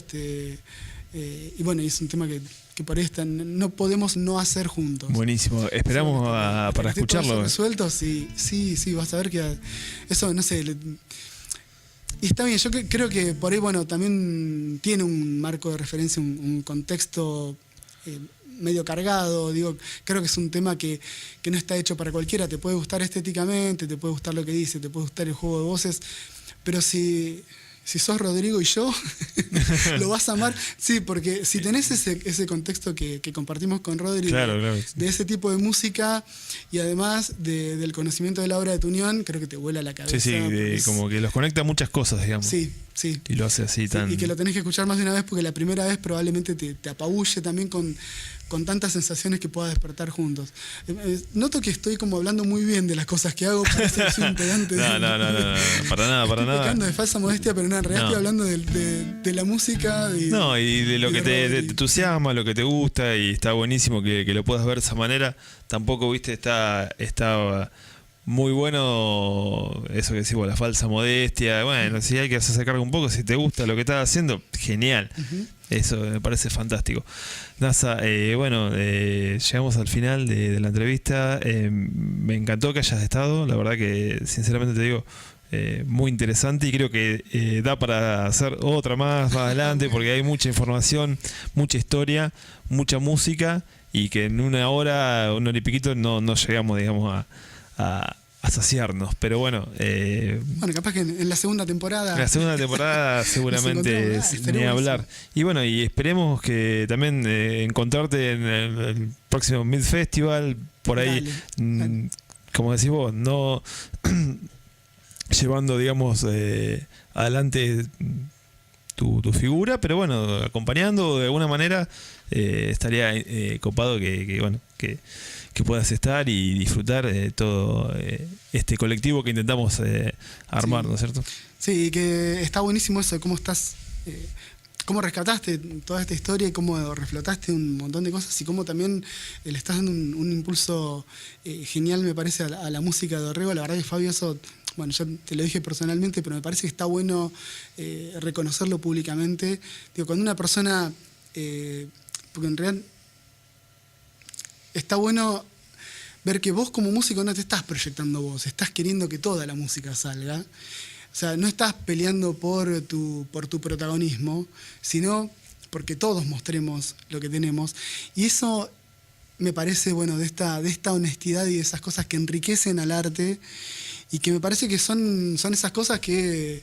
y bueno, es un tema que por ahí no podemos no hacer juntos. Buenísimo, esperamos para escucharlo. Resuelto, sí, vas a ver que eso, no sé, y está bien, yo creo que por ahí, bueno, también tiene un marco de referencia, un contexto medio cargado, creo que es un tema que no está hecho para cualquiera, te puede gustar estéticamente, te puede gustar lo que dice, te puede gustar el juego de voces, pero si sos Rodrigo y yo, lo vas a amar. Sí, porque si tenés ese contexto que compartimos con Rodri, claro. de ese tipo de música, y además del conocimiento de la obra de Tunión, creo que te vuela la cabeza. Sí, como que los conecta a muchas cosas, digamos. Sí. Y lo hace así tan... Y que lo tenés que escuchar más de una vez, porque la primera vez probablemente te apabulle también con tantas sensaciones que pueda despertar juntos. Noto que estoy como hablando muy bien de las cosas que hago, parece que soy un pedante. No, para nada. Estoy pecando de falsa modestia, pero no, en realidad estoy hablando de la música. Y de lo que te entusiasma, lo que te gusta, y está buenísimo que lo puedas ver de esa manera. Tampoco, viste, está muy bueno eso que decís vos, la falsa modestia. Bueno, si hay que hacerse cargo un poco, si te gusta lo que estás haciendo, genial. Eso me parece fantástico. Nasa, llegamos al final de la entrevista. Me encantó que hayas estado. La verdad que, sinceramente te digo, muy interesante, y creo que da para hacer otra más adelante, porque hay mucha información, mucha historia, mucha música, y que en una hora y piquito no llegamos, digamos, a saciarnos, pero bueno. Bueno, capaz que en la segunda temporada. En la segunda temporada seguramente ni hablar. Y bueno, y esperemos que también encontrarte en el próximo Mid Festival, por ahí, dale. Como decís vos, no llevando, digamos, adelante tu figura, pero bueno, acompañando de alguna manera. Estaría copado que puedas estar y disfrutar todo este colectivo que intentamos armar, ¿no es cierto? Sí, que está buenísimo eso, cómo cómo rescataste toda esta historia y cómo reflotaste un montón de cosas, y cómo también le estás dando un impulso genial, me parece, a la música de Dorrego. La verdad que, Fabio, eso, bueno, yo te lo dije personalmente, pero me parece que está bueno reconocerlo públicamente. Cuando una persona porque en realidad está bueno ver que vos como músico no te estás proyectando vos, estás queriendo que toda la música salga. O sea, no estás peleando por tu protagonismo, sino porque todos mostremos lo que tenemos. Y eso me parece, bueno, de esta honestidad y de esas cosas que enriquecen al arte y que me parece que son esas cosas que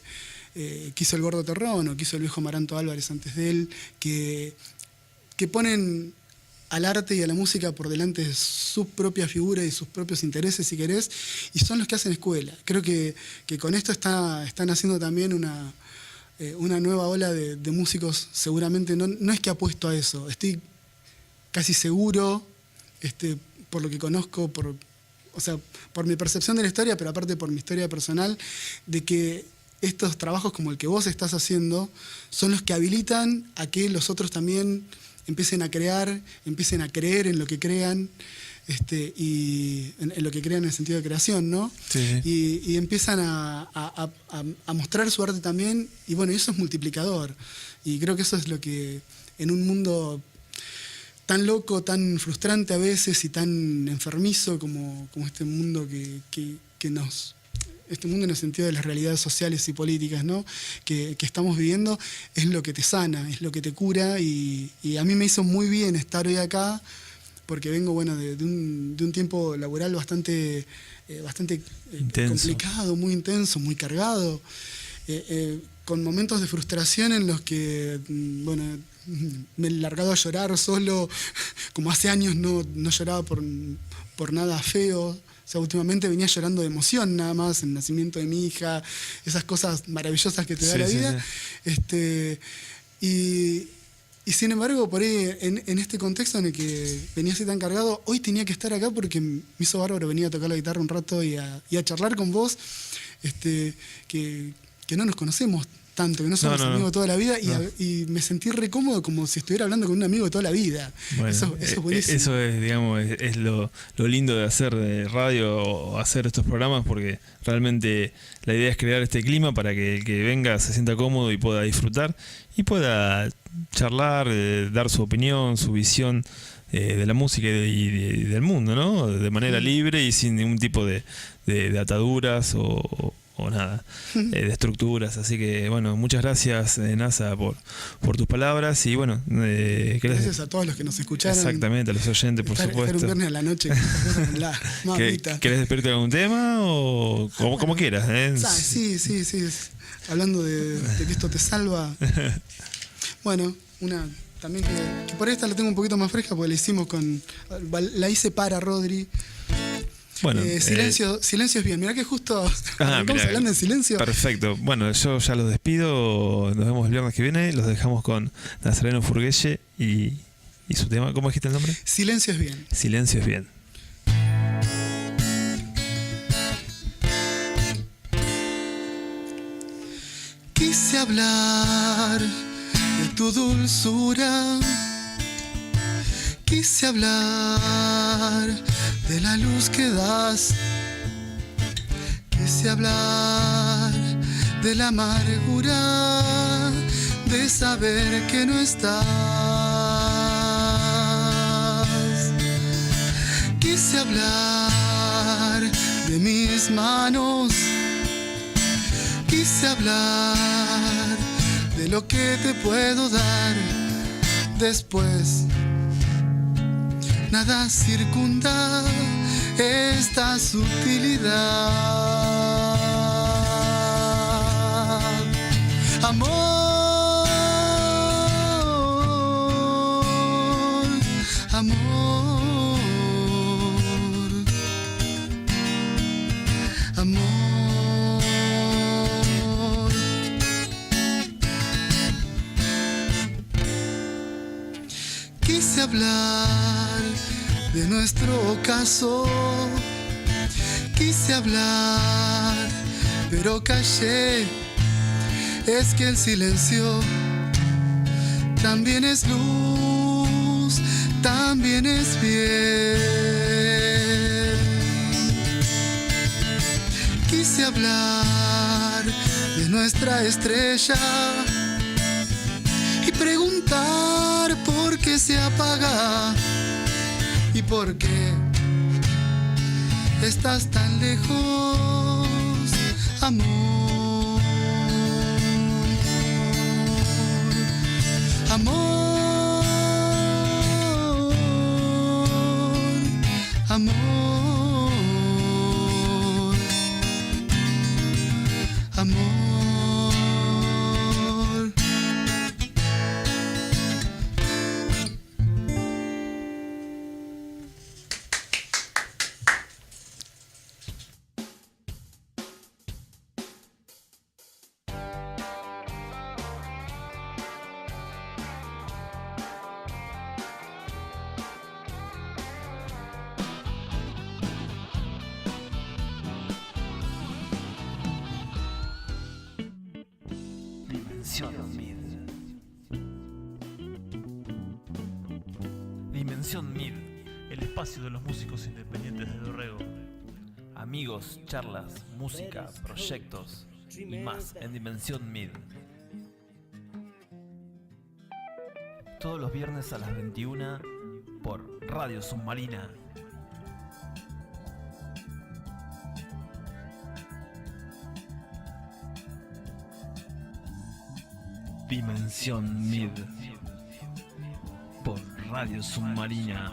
hizo el Gordo Terrón o que hizo el viejo Amaranto Álvarez antes de él, que ponen al arte y a la música por delante de su propia figura y sus propios intereses, si querés, y son los que hacen escuela. Creo que con esto están haciendo también una nueva ola de músicos, seguramente, no es que apuesto a eso, estoy casi seguro, por lo que conozco, por mi percepción de la historia, pero aparte por mi historia personal, de que estos trabajos como el que vos estás haciendo son los que habilitan a que los otros también empiecen a crear, empiecen a creer en lo que crean, y en lo que crean en el sentido de creación, ¿no? Sí. Y empiezan a mostrar su arte también, y bueno, eso es multiplicador. Y creo que eso es lo que en un mundo tan loco, tan frustrante a veces y tan enfermizo como este mundo que nos... Este mundo en el sentido de las realidades sociales y políticas, ¿no? que estamos viviendo, es lo que te sana, es lo que te cura, y a mí me hizo muy bien estar hoy acá, porque vengo, bueno, de un tiempo laboral bastante complicado, muy intenso, muy cargado, con momentos de frustración en los que, bueno, me he largado a llorar solo, como hace años no lloraba por nada feo. O sea, últimamente venía llorando de emoción nada más, el nacimiento de mi hija, esas cosas maravillosas que te da la vida. Sí. Y sin embargo, por ahí, en este contexto en el que venía así tan cargado, hoy tenía que estar acá porque me hizo bárbaro venir a tocar la guitarra un rato y a charlar con vos, que no nos conocemos tanto, que no somos amigos toda la vida, y me sentí re cómodo, como si estuviera hablando con un amigo de toda la vida. Bueno, eso es buenísimo. Eso es, digamos, es lo lindo de hacer de radio o hacer estos programas, porque realmente la idea es crear este clima para que el que venga se sienta cómodo y pueda disfrutar y pueda charlar, dar su opinión, su visión de la música y del mundo, ¿no? De manera libre y sin ningún tipo de ataduras o nada, de estructuras. Así que, bueno, muchas gracias, NASA, por tus palabras. Y bueno, gracias a todos los que nos escucharon. Exactamente, a los oyentes, por supuesto. Estar un viernes a la noche con la mamita. ¿Querés despedirte con un tema o como quieras? Sí. Hablando de que esto te salva. Bueno, una también que por esta la tengo un poquito más fresca, porque la hice para Rodri. Bueno, silencio es bien. Mirá que justo estamos hablando en silencio. Perfecto. Bueno, yo ya los despido. Nos vemos el viernes que viene. Los dejamos con Nazareno Furguelle y su tema. ¿Cómo dijiste el nombre? Silencio es bien. Silencio es bien. Quise hablar de tu dulzura, quise hablar de la luz que das, quise hablar de la amargura de saber que no estás. Quise hablar de mis manos, quise hablar de lo que te puedo dar después. Nada circunda esta sutilidad. Amor, amor, amor. Quise hablar de nuestro ocaso, quise hablar, pero callé. Es que el silencio también es luz, también es bien. Quise hablar de nuestra estrella y preguntar por qué se apaga. paga? ¿Y por qué estás tan lejos, amor? Amor, amor, amor. Dimensión Mid. Dimensión Mid, el espacio de los músicos independientes de Dorrego. Amigos, charlas, música, proyectos y más en Dimensión Mid. Todos los viernes a las 21 por Radio Submarina. Dimensión Mid por Radio Submarina.